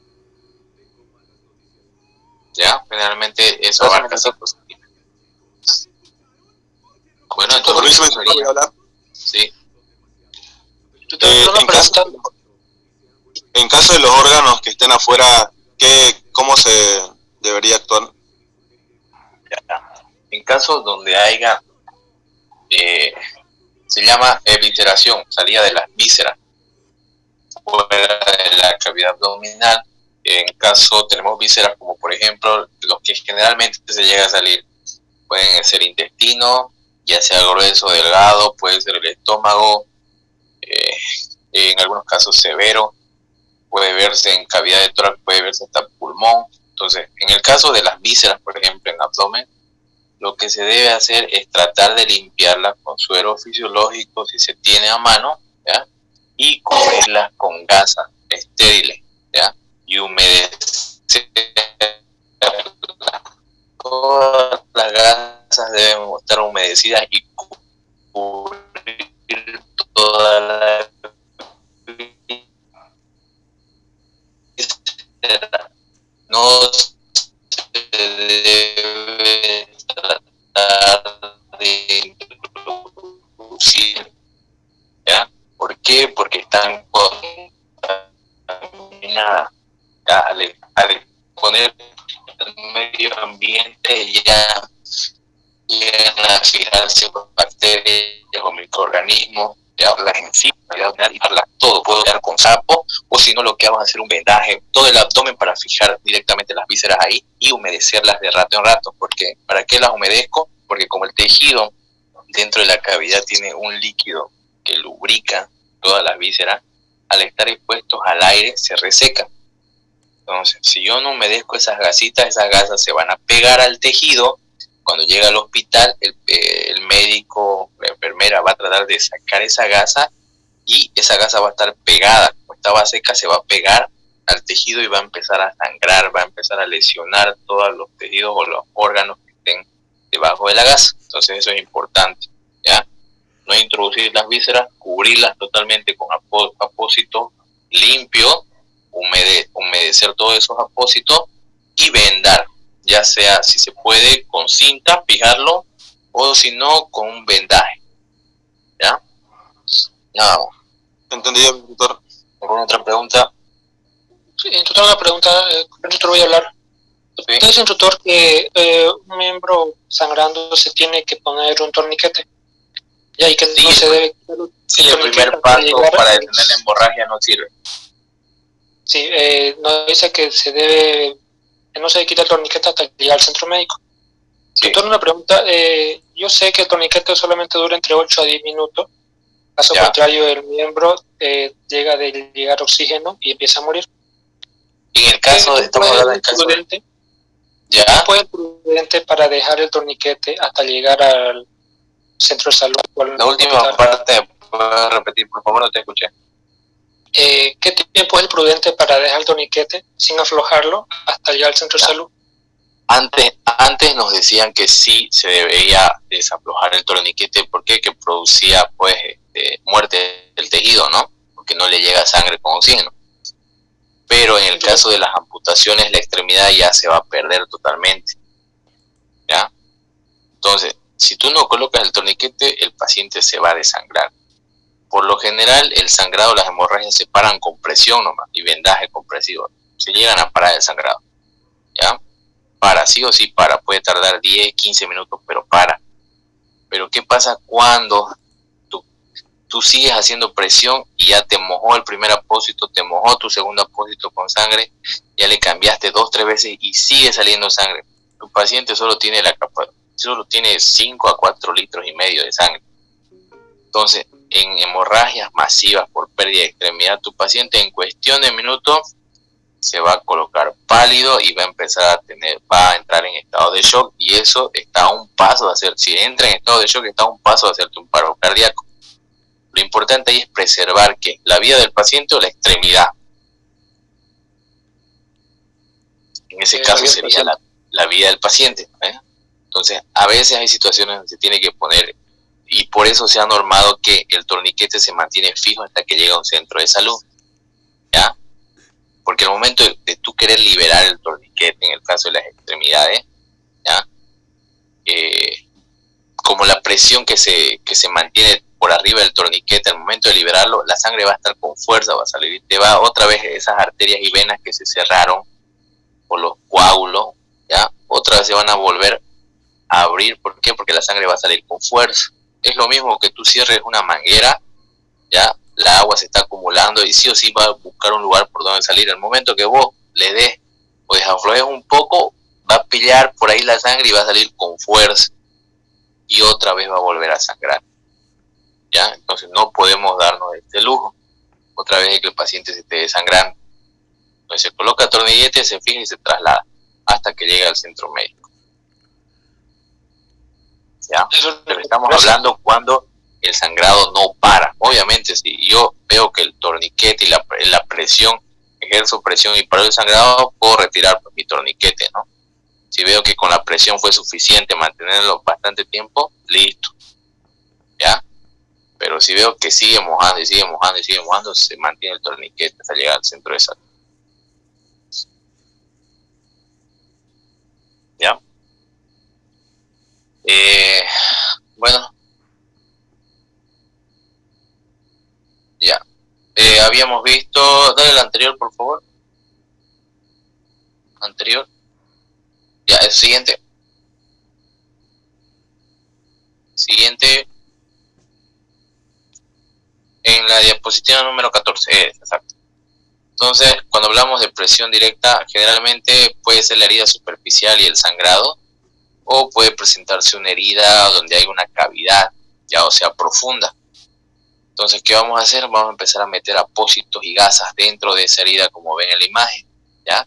¿Ya? Generalmente eso abarca 5 centímetros. Bueno, entonces... voy a hablar. Sí. En caso de los órganos que estén afuera, ¿cómo se debería actuar? Ya. En caso donde haya... se llama evisceración, salida de las vísceras fuera de la cavidad abdominal. En caso tenemos vísceras como por ejemplo los que generalmente se llega a salir, pueden ser intestino, ya sea grueso o delgado, puede ser el estómago, en algunos casos severo, puede verse en cavidad de tórax, puede verse hasta pulmón. Entonces, en el caso de las vísceras, por ejemplo, en abdomen, lo que se debe hacer es tratar de limpiarlas con suero fisiológico si se tiene a mano, ¿ya? Y cubrirlas con gasas estériles, ¿ya? Y humedecer. Todas las gasas deben estar humedecidas y cubrir toda la víscera. No se debe tratar de introducir, ¿ya? ¿Por qué? Porque están contaminadas. Al poner el medio ambiente ya llegan a fijarse bacterias o microorganismos, ya las enzimas, todo puede quedar con sapo, o si no lo que vamos a hacer un vendaje, todo el abdomen para fijar directamente las vísceras ahí y humedecerlas de rato en rato. Porque ¿para qué las humedezco? Porque como el tejido dentro de la cavidad tiene un líquido que lubrica todas las vísceras, al estar expuestos al aire se resecan. Entonces, si yo no humedezco esas gasitas, esas gasas se van a pegar al tejido. Cuando llega al hospital, el médico, la enfermera va a tratar de sacar esa gasa y esa gasa va a estar pegada. Como estaba seca, se va a pegar al tejido y va a empezar a sangrar, va a empezar a lesionar todos los tejidos o los órganos que estén debajo de la gasa. Entonces eso es importante, ¿ya? No introducir las vísceras, cubrirlas totalmente con apósito limpio, humedecer todos esos apósitos y vendar, ya sea si se puede con cinta, fijarlo, o si no con un vendaje, ¿ya? Nada más. ¿Entendido, mi tutor? ¿Alguna otra pregunta? Sí, instructor, una pregunta, instructor, voy a hablar. Usted dice, instructor, que un miembro sangrando se tiene que poner un torniquete. Y ahí que Sí, no se debe... Sí, el primer paso para detener la hemorragia no sirve. Sí, nos dice que no se debe quitar el torniquete hasta llegar al centro médico. Sí. Doctor, una pregunta, yo sé que el torniquete solamente dura entre 8 a 10 minutos, caso Ya. contrario el miembro llega de llegar oxígeno y empieza a morir. En el caso de, estamos hablando del caso de, ¿Qué ya, fue prudente para dejar el torniquete hasta llegar al centro de salud? la última parte, ¿puedes repetir, por favor? No te escuché. ¿Qué tiempo es el prudente para dejar el torniquete sin aflojarlo hasta llegar al centro de salud? Antes nos decían que sí se debía desaflojar el torniquete porque que producía pues muerte del tejido, ¿no? Porque no le llega sangre con oxígeno. Pero en el caso de las amputaciones la extremidad ya se va a perder totalmente, ¿ya? Entonces, si tú no colocas el torniquete, el paciente se va a desangrar. Por lo general, el sangrado, las hemorragias se paran con presión nomás y vendaje compresivo. Se llegan a parar el sangrado, ¿ya? Para, sí o sí para, puede tardar 10, 15 minutos, pero para. Pero ¿qué pasa cuando tú sigues haciendo presión y ya te mojó el primer apósito, te mojó tu segundo apósito con sangre, ya le cambiaste 2, 3 veces y sigue saliendo sangre? Tu paciente solo tiene solo tiene 5 a 4 litros y medio de sangre. Entonces, en hemorragias masivas por pérdida de extremidad, tu paciente en cuestión de minutos se va a colocar pálido y va a entrar en estado de shock, y eso está a un paso de si entra en estado de shock, está a un paso de hacerte un paro cardíaco. Lo importante ahí es preservar que la vida del paciente o la extremidad. En ese caso sería la vida del paciente, ¿eh? Entonces, a veces hay situaciones donde se tiene que poner, y por eso se ha normado que el torniquete se mantiene fijo hasta que llega a un centro de salud, ¿ya? Porque al momento de tú querer liberar el torniquete, en el caso de las extremidades, ¿ya? Como la presión que se mantiene por arriba del torniquete, al momento de liberarlo, la sangre va a estar con fuerza, va a salir, te va otra vez esas arterias y venas que se cerraron por los coágulos, ¿ya? Otra vez se van a volver a abrir. ¿Por qué? Porque la sangre va a salir con fuerza. Es lo mismo que tú cierres una manguera, ¿ya? La agua se está acumulando y sí o sí va a buscar un lugar por donde salir. Al momento que vos le des o desaflojes un poco, va a pillar por ahí la sangre y va a salir con fuerza y otra vez va a volver a sangrar, ¿ya? Entonces no podemos darnos este lujo otra vez de que el paciente se esté desangrando. Entonces se coloca torniquete, se fija y se traslada hasta que llegue al centro médico, ¿ya? Pero estamos hablando cuando el sangrado no para. Obviamente, si yo veo que el torniquete y la presión, ejerzo presión y paro el sangrado, puedo retirar mi torniquete, ¿no? Si veo que con la presión fue suficiente mantenerlo bastante tiempo, listo, ¿ya? Pero si veo que sigue mojando y sigue mojando y sigue mojando, se mantiene el torniquete hasta llegar al centro de salud, ¿ya? Bueno, ya. Habíamos visto, dale el anterior, por favor. Anterior. Ya, el siguiente. Siguiente. En la diapositiva número 14, exacto. Entonces, cuando hablamos de presión directa, generalmente puede ser la herida superficial y el sangrado, o puede presentarse una herida donde hay una cavidad, ya, o sea, profunda. Entonces, ¿qué vamos a hacer? Vamos a empezar a meter apósitos y gasas dentro de esa herida, como ven en la imagen, ¿ya?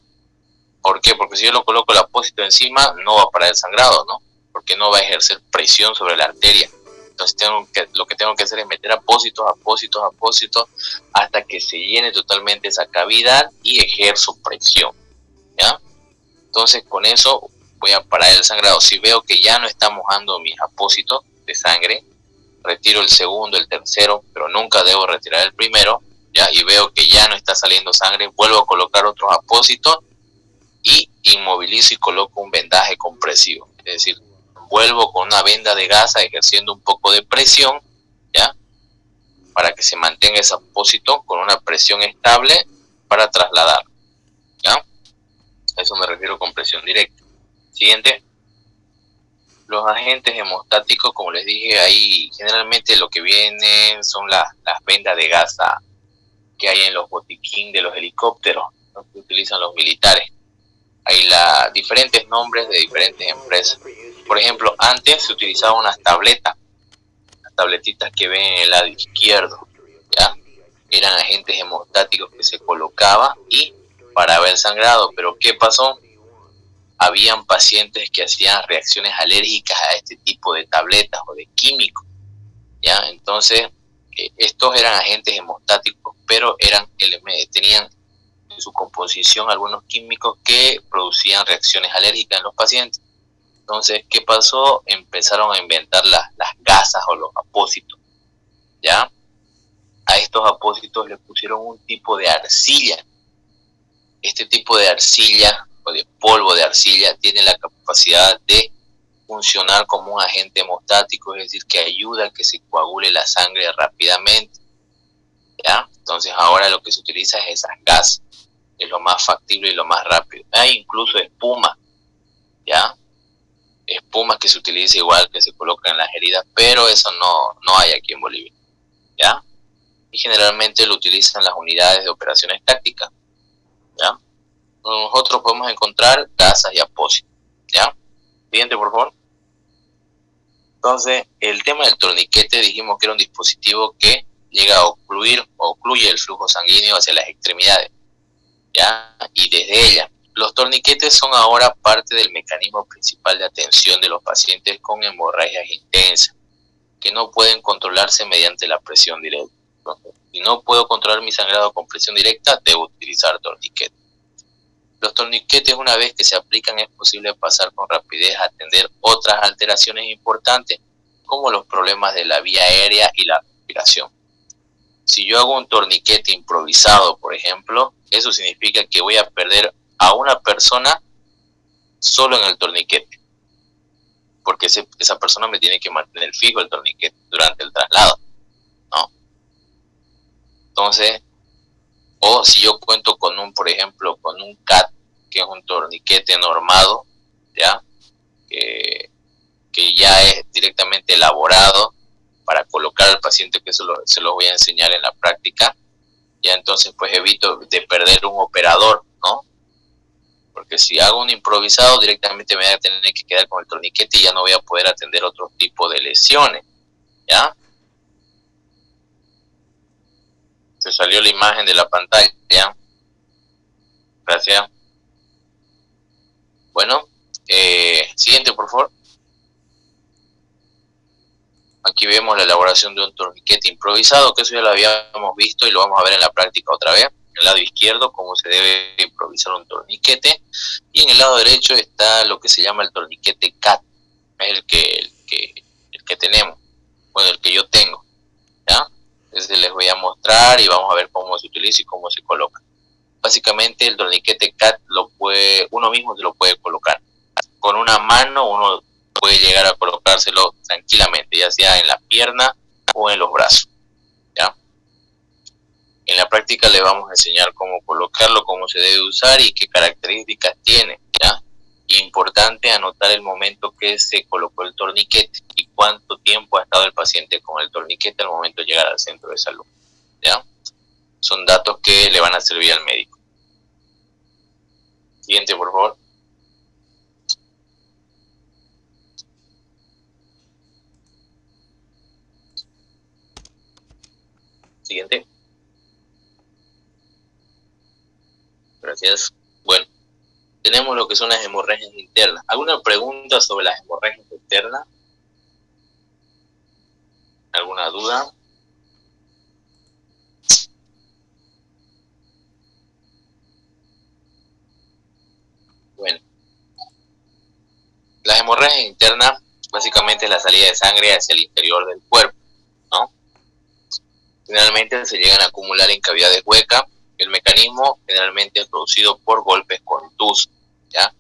¿Por qué? Porque si yo lo coloco el apósito encima, no va a parar el sangrado, ¿no? Porque no va a ejercer presión sobre la arteria. Entonces lo que tengo que hacer es meter apósitos, hasta que se llene totalmente esa cavidad y ejerzo presión, ¿ya? Entonces con eso voy a parar el sangrado. Si veo que ya no está mojando mis apósitos de sangre, retiro el segundo, el tercero, pero nunca debo retirar el primero, ¿ya? Y veo que ya no está saliendo sangre, vuelvo a colocar otros apósitos y inmovilizo y coloco un vendaje compresivo. Es decir, vuelvo con una venda de gasa ejerciendo un poco de presión, ¿ya? para que se mantenga ese apósito con una presión estable para trasladar. ¿Ya? A eso me refiero con presión directa. Siguiente. Los agentes hemostáticos, como les dije, ahí generalmente lo que vienen son las vendas de gasa que hay en los botiquín de los helicópteros, ¿no?, que utilizan los militares. Hay diferentes nombres de diferentes empresas. Por ejemplo, antes se utilizaban unas tabletas, las tabletitas que ven en el lado izquierdo, ¿ya? Eran agentes hemostáticos que se colocaban y paraba el sangrado. Pero ¿qué pasó? Habían pacientes que hacían reacciones alérgicas a este tipo de tabletas o de químicos, ¿ya? Entonces, estos eran agentes hemostáticos, pero tenían en su composición algunos químicos que producían reacciones alérgicas en los pacientes. Entonces, ¿qué pasó? Empezaron a inventar las gasas o los apósitos, ¿ya? A estos apósitos les pusieron un tipo de arcilla. Este tipo de arcilla o de polvo de arcilla tiene la capacidad de funcionar como un agente hemostático, es decir, que ayuda a que se coagule la sangre rápidamente, ¿ya? Entonces ahora lo que se utiliza es esas gasas, es lo más factible y lo más rápido. Hay incluso espuma, ¿ya? Espuma que se utiliza igual, que se coloca en las heridas, pero eso no hay aquí en Bolivia, ¿ya? Y generalmente lo utilizan las unidades de operaciones tácticas, ¿ya? Nosotros podemos encontrar gasas y apósitos, ¿ya? Siguiente, por favor. Entonces, el tema del torniquete, dijimos que era un dispositivo que llega a ocluye el flujo sanguíneo hacia las extremidades, ¿ya? Y desde ellas. Los torniquetes son ahora parte del mecanismo principal de atención de los pacientes con hemorragias intensas, que no pueden controlarse mediante la presión directa. Entonces, si no puedo controlar mi sangrado con presión directa, debo utilizar torniquetes. Los torniquetes, una vez que se aplican, es posible pasar con rapidez a atender otras alteraciones importantes, como los problemas de la vía aérea y la respiración. Si yo hago un torniquete improvisado, por ejemplo, eso significa que voy a perder a una persona solo en el torniquete, porque esa persona me tiene que mantener fijo el torniquete durante el traslado, ¿no? Entonces, o si yo cuento con por ejemplo, con un CAT, que es un torniquete normado, ¿ya? Que ya es directamente elaborado para colocar al paciente, que se lo voy a enseñar en la práctica, ya entonces pues evito de perder un operador, ¿no? Porque si hago un improvisado, directamente me voy a tener que quedar con el torniquete y ya no voy a poder atender otro tipo de lesiones, ¿ya? Se salió la imagen de la pantalla, ¿ya? Gracias. Bueno, siguiente, por favor. Aquí vemos la elaboración de un torniquete improvisado, que eso ya lo habíamos visto y lo vamos a ver en la práctica otra vez. En el lado izquierdo, cómo se debe improvisar un torniquete, y en el lado derecho está lo que se llama el torniquete CAT, es el que tenemos, bueno, el que yo tengo, ¿ya? Entonces les voy a mostrar y vamos a ver cómo se utiliza y cómo se coloca. Básicamente el torniquete CAT uno mismo se lo puede colocar. Con una mano uno puede llegar a colocárselo tranquilamente, ya sea en la pierna o en los brazos, ¿ya? En la práctica le vamos a enseñar cómo colocarlo, cómo se debe usar y qué características tiene, ¿ya? Importante anotar el momento que se colocó el torniquete y cuánto tiempo ha estado el paciente con el torniquete al momento de llegar al centro de salud, ¿ya? Son datos que le van a servir al médico. Siguiente, por favor. Siguiente. Gracias. Bueno, tenemos lo que son las hemorragias internas. ¿Alguna pregunta sobre las hemorragias internas? ¿Alguna duda? Bueno, las hemorragias internas básicamente es la salida de sangre hacia el interior del cuerpo, ¿no? Generalmente se llegan a acumular en cavidades huecas. El mecanismo generalmente es producido por golpes contusos, ¿ya?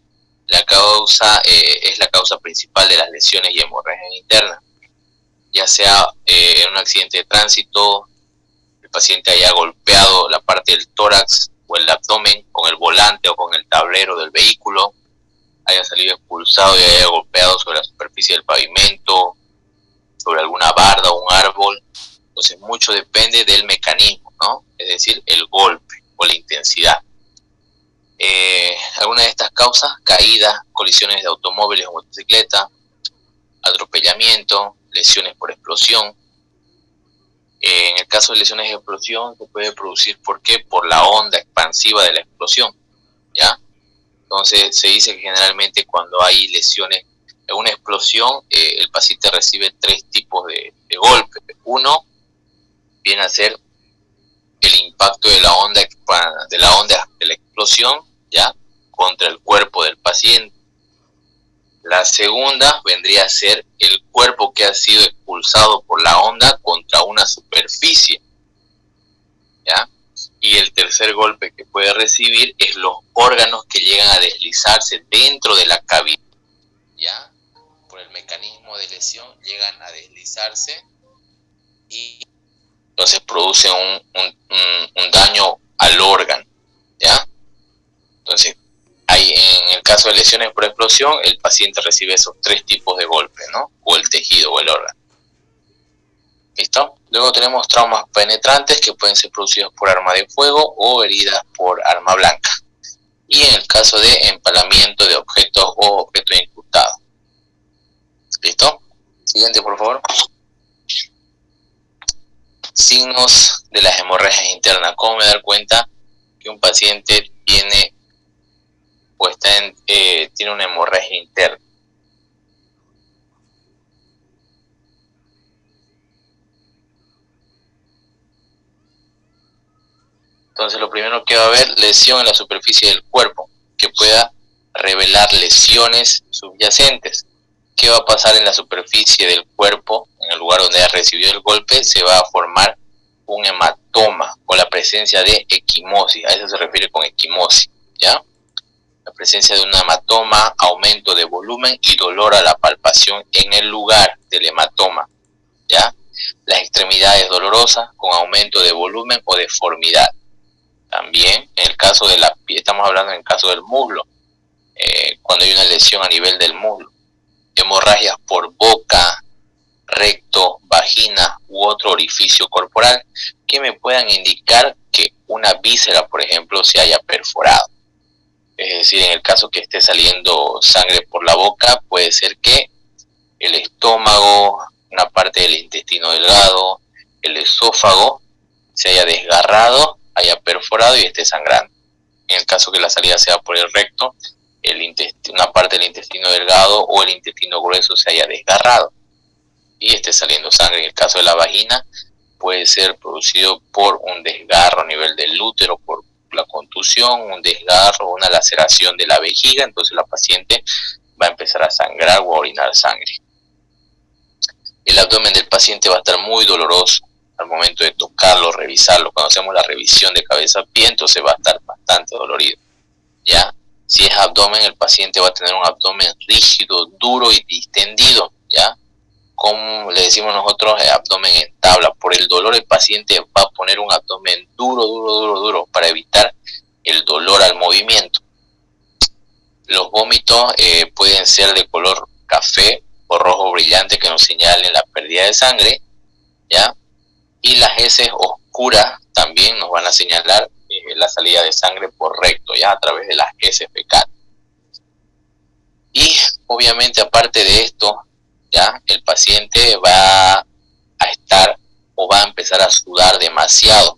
La causa es la causa principal de las lesiones y hemorragias internas, ya sea en un accidente de tránsito, el paciente haya golpeado la parte del tórax o el abdomen con el volante o con el tablero del vehículo, haya salido expulsado y haya golpeado sobre la superficie del pavimento, sobre alguna barda o un árbol. Entonces mucho depende del mecanismo, ¿no? Es decir, el golpe o la intensidad. Algunas de estas causas: caídas, colisiones de automóviles o motocicleta, atropellamiento, lesiones por explosión. En el caso de lesiones de explosión se puede producir, ¿por qué? Por la onda expansiva de la explosión, ¿ya? Entonces se dice que generalmente cuando hay lesiones en una explosión, el paciente recibe 3 tipos de golpes. Uno viene a ser el impacto de la onda de la explosión, ¿ya?, contra el cuerpo del paciente. La segunda vendría a ser el cuerpo que ha sido expulsado por la onda contra una superficie, ¿ya? Y el tercer golpe que puede recibir es los órganos que llegan a deslizarse dentro de la cavidad, ¿ya? Por el mecanismo de lesión llegan a deslizarse y entonces produce un daño al órgano, ¿ya? Entonces, en el caso de lesiones por explosión, el paciente recibe esos 3 tipos de golpes, ¿no? O el tejido o el órgano. ¿Listo? Luego tenemos traumas penetrantes que pueden ser producidos por arma de fuego o heridas por arma blanca. Y en el caso de empalamiento de objetos o objetos incrustados. ¿Listo? Siguiente, por favor. Signos de las hemorragias internas. ¿Cómo me dar cuenta que un paciente tiene tiene una hemorragia interna? Entonces lo primero que va a haber, lesión en la superficie del cuerpo, que pueda revelar lesiones subyacentes. ¿Qué va a pasar en la superficie del cuerpo? En el lugar donde ha recibido el golpe se va a formar un hematoma o la presencia de equimosis. A eso se refiere con equimosis, ¿ya? La presencia de un hematoma, aumento de volumen y dolor a la palpación en el lugar del hematoma, ¿ya? Las extremidades dolorosas con aumento de volumen o deformidad. También en el caso de estamos hablando en el caso del muslo, cuando hay una lesión a nivel del muslo. Hemorragias por boca, recto, vagina u otro orificio corporal que me puedan indicar que una víscera, por ejemplo, se haya perforado. Es decir, en el caso que esté saliendo sangre por la boca, puede ser que el estómago, una parte del intestino delgado, el esófago se haya desgarrado, haya perforado y esté sangrando. En el caso que la salida sea por el recto, una parte del intestino delgado o el intestino grueso se haya desgarrado y esté saliendo sangre. En el caso de la vagina, puede ser producido por un desgarro a nivel del útero, por la contusión, un desgarro, una laceración de la vejiga. Entonces la paciente va a empezar a sangrar o a orinar sangre. El abdomen del paciente va a estar muy doloroso al momento de tocarlo, revisarlo. Cuando hacemos la revisión de cabeza a pie, entonces va a estar bastante dolorido, ¿ya? Si es abdomen, el paciente va a tener un abdomen rígido, duro y distendido, ¿ya? Como le decimos nosotros, abdomen en tabla. Por el dolor, el paciente va a poner un abdomen duro, para evitar el dolor al movimiento. Los vómitos pueden ser de color café o rojo brillante que nos señalen la pérdida de sangre, ¿ya? Y las heces oscuras también nos van a señalar la salida de sangre por recto, ya, a través de las heces fecales. Y obviamente, aparte de esto, ya, el paciente va a estar o va a empezar a sudar demasiado.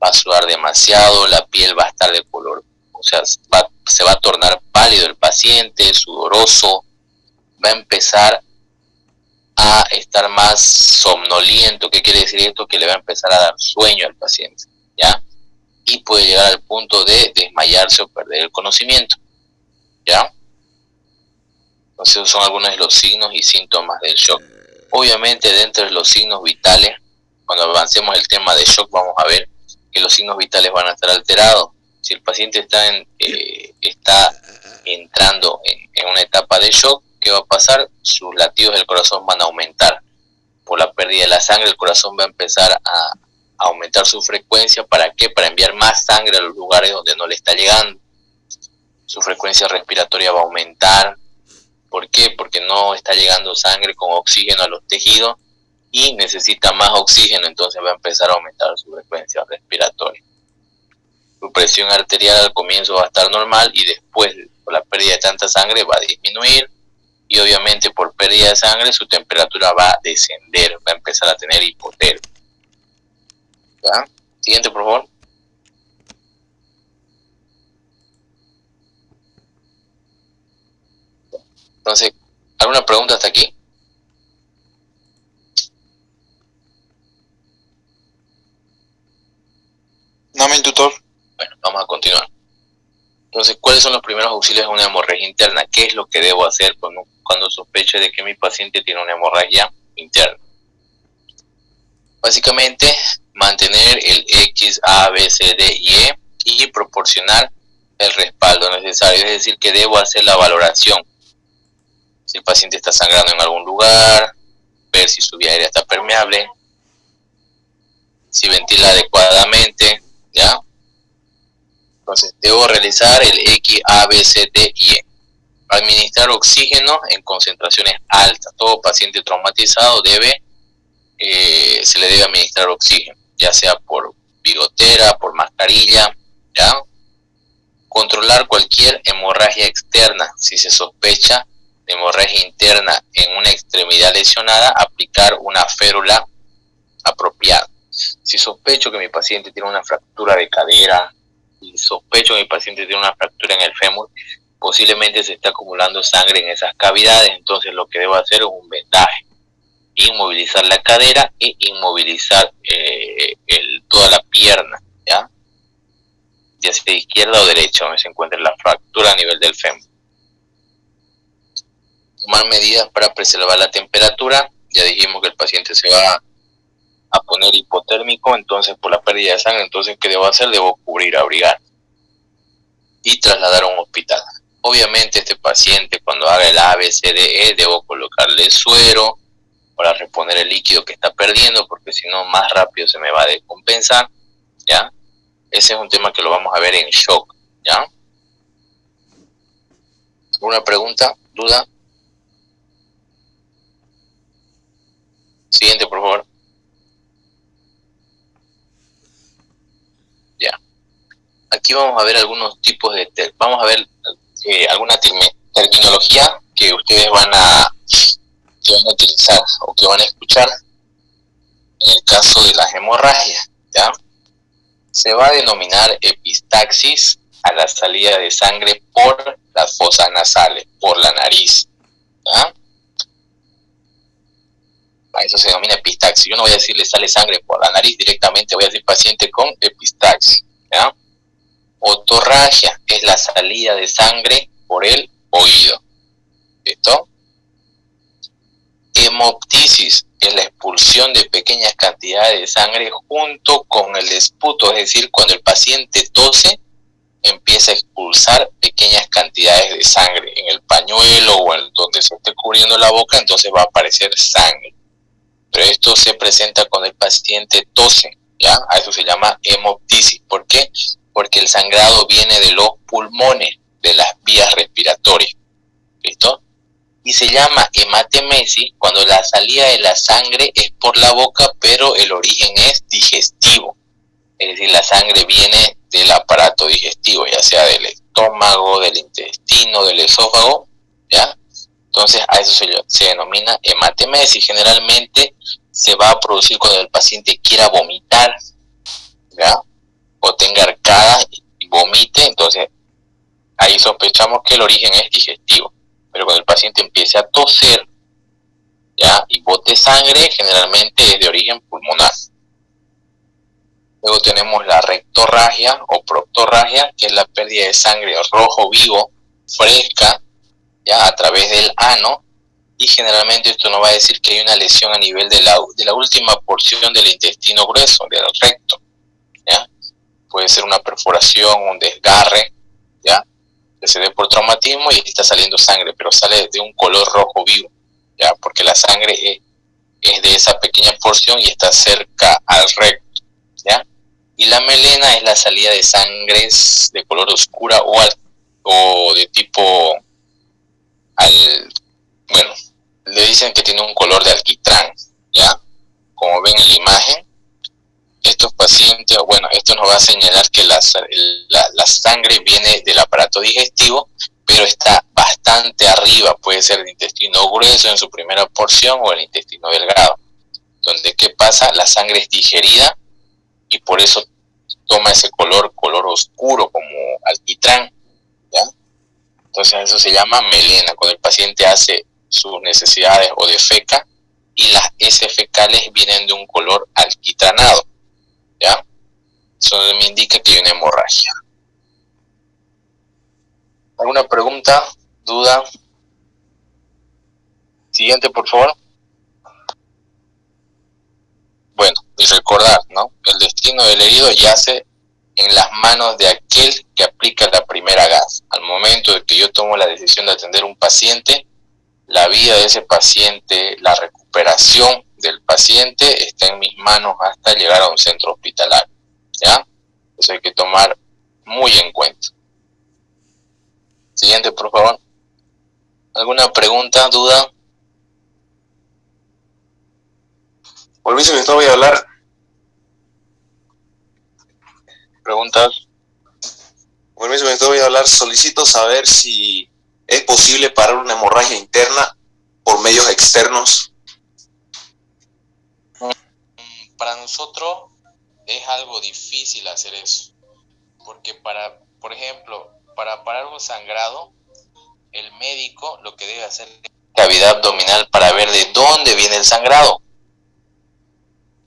Va a sudar demasiado, la piel va a estar de color, o sea, se va a tornar pálido el paciente, sudoroso, va a empezar a estar más somnoliento. ¿Qué quiere decir esto? Que le va a empezar a dar sueño al paciente, ¿ya? Y puede llegar al punto de desmayarse o perder el conocimiento, ¿ya? Entonces son algunos de los signos y síntomas del shock. Obviamente, dentro de los signos vitales, cuando avancemos el tema de shock, vamos a ver que los signos vitales van a estar alterados. Si el paciente está entrando en una etapa de shock, ¿qué va a pasar? Sus latidos del corazón van a aumentar. Por la pérdida de la sangre, el corazón va a empezar aumentar su frecuencia. ¿Para qué? Para enviar más sangre a los lugares donde no le está llegando. Su frecuencia respiratoria va a aumentar. ¿Por qué? Porque no está llegando sangre con oxígeno a los tejidos y necesita más oxígeno, entonces va a empezar a aumentar su frecuencia respiratoria. Su presión arterial al comienzo va a estar normal y después, por la pérdida de tanta sangre, va a disminuir. Y obviamente por pérdida de sangre su temperatura va a descender, va a empezar a tener hipotermia. ¿Ya? Siguiente, por favor. Entonces, ¿alguna pregunta hasta aquí? No, mi tutor. Bueno, vamos a continuar. Entonces, ¿cuáles son los primeros auxilios de una hemorragia interna? ¿Qué es lo que debo hacer cuando sospeche de que mi paciente tiene una hemorragia interna? Básicamente, mantener el X, A, B, C, D y E y proporcionar el respaldo necesario. Es decir, que debo hacer la valoración. Si el paciente está sangrando en algún lugar, ver si su vía aérea está permeable, si ventila adecuadamente, ¿ya? Entonces, debo realizar el X, A, B, C, D y E. Administrar oxígeno en concentraciones altas. Todo paciente traumatizado se le debe administrar oxígeno, ya sea por bigotera, por mascarilla, ¿ya? Controlar cualquier hemorragia externa. Si se sospecha de hemorragia interna en una extremidad lesionada, aplicar una férula apropiada. Si sospecho que mi paciente tiene una fractura de cadera, y sospecho que mi paciente tiene una fractura en el fémur, posiblemente se está acumulando sangre en esas cavidades, entonces lo que debo hacer es un vendaje, inmovilizar la cadera e inmovilizar toda la pierna, ya sea izquierda o derecha, donde se encuentre la fractura a nivel del fémur. Tomar medidas para preservar la temperatura. Ya dijimos que el paciente se va a poner hipotérmico, entonces por la pérdida de sangre, entonces ¿qué debo hacer? Debo cubrir, abrigar y trasladar a un hospital. Obviamente este paciente, cuando haga el A, B, C, D, E, debo colocarle suero para reponer el líquido que está perdiendo, porque si no más rápido se me va a descompensar, ¿ya? Ese es un tema que lo vamos a ver en shock, ¿ya? ¿Alguna pregunta? ¿Duda? Siguiente, por favor. Ya. Aquí vamos a ver algunos tipos de... Vamos a ver alguna terminología que ustedes van a utilizar o que van a escuchar en el caso de las hemorragias, ¿ya? Se va a denominar epistaxis a la salida de sangre por las fosas nasales, por la nariz, ¿ya? A eso se denomina epistaxis. Yo no voy a decir le sale sangre por la nariz directamente, voy a decir paciente con epistaxis, ¿ya? Otorragia es la salida de sangre por el oído. ¿Listo? Hemoptisis es la expulsión de pequeñas cantidades de sangre junto con el esputo, es decir, cuando el paciente tose, empieza a expulsar pequeñas cantidades de sangre en el pañuelo o en donde se esté cubriendo la boca, entonces va a aparecer sangre. Pero esto se presenta cuando el paciente tose, ¿ya? A eso se llama hemoptisis. ¿Por qué? Porque el sangrado viene de los pulmones, de las vías respiratorias. ¿Listo? Y se llama hematemesis cuando la salida de la sangre es por la boca, pero el origen es digestivo. Es decir, la sangre viene del aparato digestivo, ya sea del estómago, del intestino, del esófago, ¿ya? Entonces a eso se denomina hematemesis. Generalmente se va a producir cuando el paciente quiera vomitar, ¿ya? O tenga arcadas y vomite, entonces ahí sospechamos que el origen es digestivo. Pero cuando el paciente empiece a toser, ¿ya? Y bote sangre, generalmente es de origen pulmonar. Luego tenemos la rectorragia o proctorragia, que es la pérdida de sangre rojo vivo, fresca, ¿ya? A través del ano, y generalmente esto nos va a decir que hay una lesión a nivel de la última porción del intestino grueso, del recto, ¿ya? Puede ser una perforación, un desgarre, ¿ya? Que se dé por traumatismo y está saliendo sangre, pero sale de un color rojo vivo, ¿ya? Porque la sangre es de esa pequeña porción y está cerca al recto. Y la melena es la salida de sangres de color oscura o de tipo bueno, le dicen que tiene un color de alquitrán, ¿ya? Como ven en la imagen, estos pacientes, bueno, esto nos va a señalar que la sangre viene del aparato digestivo, pero está bastante arriba, puede ser el intestino grueso en su primera porción o el intestino delgado, donde ¿qué pasa? La sangre es digerida y por eso toma ese color oscuro como alquitrán, ¿ya? Entonces eso se llama melena, cuando el paciente hace sus necesidades o defeca y las heces fecales vienen de un color alquitranado, ¿ya? Eso me indica que hay una hemorragia. ¿Alguna pregunta? ¿Duda? Siguiente, por favor. Bueno, y recordar, ¿no? El destino del herido yace en las manos de aquel que aplica la primera gas. Al momento de que yo tomo la decisión de atender a un paciente, la vida de ese paciente, la recuperación del paciente está en mis manos hasta llegar a un centro hospitalario, ¿ya? Eso hay que tomar muy en cuenta. Siguiente, por favor. ¿Alguna pregunta, duda? Permiso, me voy a hablar. ¿Preguntas? Permiso, me voy a hablar. Solicito saber si es posible parar una hemorragia interna por medios externos. Para nosotros es algo difícil hacer eso, porque por ejemplo, para parar un sangrado, el médico lo que debe hacer es cavidad abdominal para ver de dónde viene el sangrado,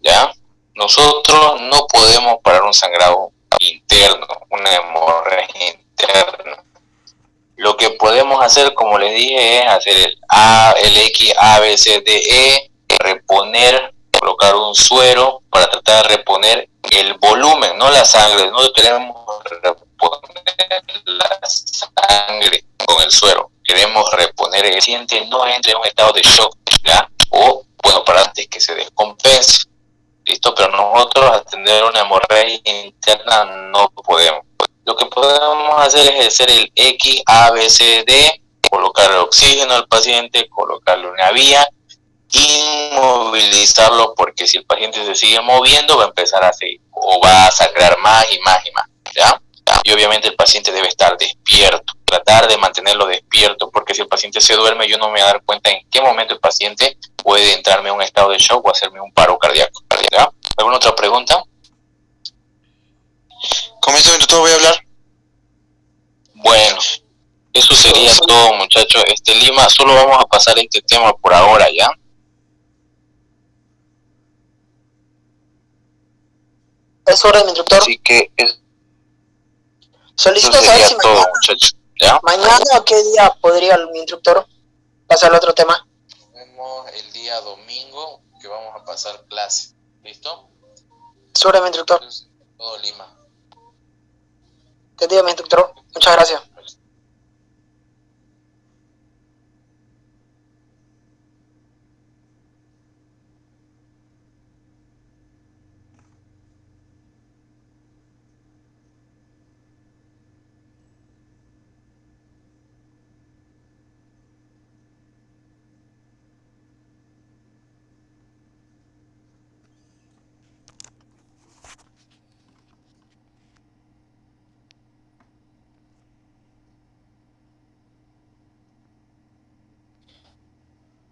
¿ya? Nosotros no podemos parar un sangrado interno, una hemorragia interna. Lo que podemos hacer, como les dije, es hacer el X, A, B, C, D, E, reponer, colocar un suero para tratar de reponer el volumen, no la sangre. No queremos reponer la sangre con el suero, queremos reponer el paciente no entre en un estado de shock, ¿ya? O, bueno, para antes que se descompense, ¿listo? Pero nosotros atender una hemorragia interna no podemos. Lo que podemos hacer es hacer el X, A, B, C, D, colocar el oxígeno al paciente, colocarle una vía, inmovilizarlo, porque si el paciente se sigue moviendo va a empezar a seguir, o va a sangrar más y más y más, ¿ya? Y obviamente el paciente debe estar despierto, tratar de mantenerlo despierto, porque si el paciente se duerme yo no me voy a dar cuenta en qué momento el paciente puede entrarme en un estado de shock o hacerme un paro cardíaco, ¿ya? ¿Alguna otra pregunta? Comienzo, entonces voy a hablar. Bueno, eso sería todo, muchachos. Lima, solo vamos a pasar este tema por ahora, ¿ya? Es hora de mi instructor. Así que Solicito eso saber sería si todo, mañana, muchachos, ¿ya? mañana o qué día podría mi instructor pasar al otro tema. Vemos el día domingo que vamos a pasar clase, ¿listo? Sobre mi instructor. Entonces, todo Lima. Que diga mi instructor. Muchas gracias.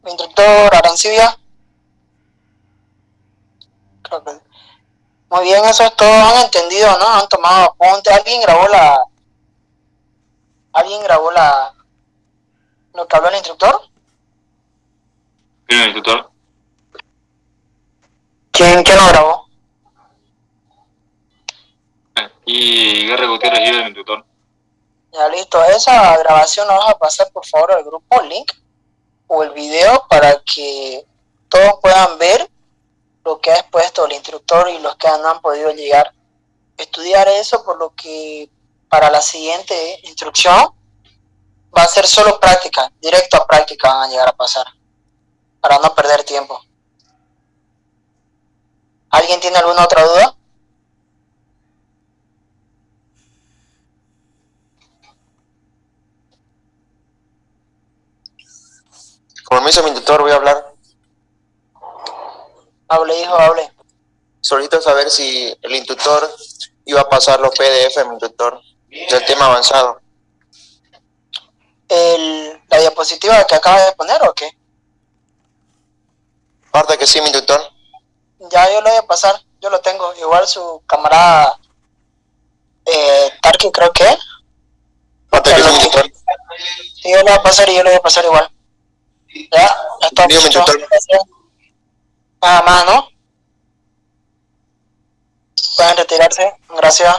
Mi instructor Arancibia. Creo que... Muy bien, eso es todo. Han entendido, ¿no? Han tomado apunte. ¿Alguien grabó lo que habló el instructor? Sí, el instructor. ¿Quién lo grabó? Y Guerra Gutiérrez y el instructor. Ya listo. Esa grabación la vas a pasar por favor al grupo, el link o el video para que todos puedan ver lo que ha expuesto el instructor y los que no han podido llegar a estudiar eso, por lo que para la siguiente instrucción va a ser solo práctica, directo a práctica van a llegar a pasar, para no perder tiempo. ¿Alguien tiene alguna otra duda? Permiso, mi tutor, voy a hablar. Hable, hijo, hable. Solicito saber si el instructor iba a pasar los PDF, mi tutor, del tema avanzado. ¿La diapositiva que acabas de poner o qué? Aparte que sí, mi tutor. Ya yo lo voy a pasar, yo lo tengo. Igual su camarada Tarki, creo que. Aparte que sí, mi tutor. Sí, yo lo voy a pasar y yo lo voy a pasar igual. Ya, está. Digo, mi tutor. Nada más, ¿no? Pueden retirarse. Gracias.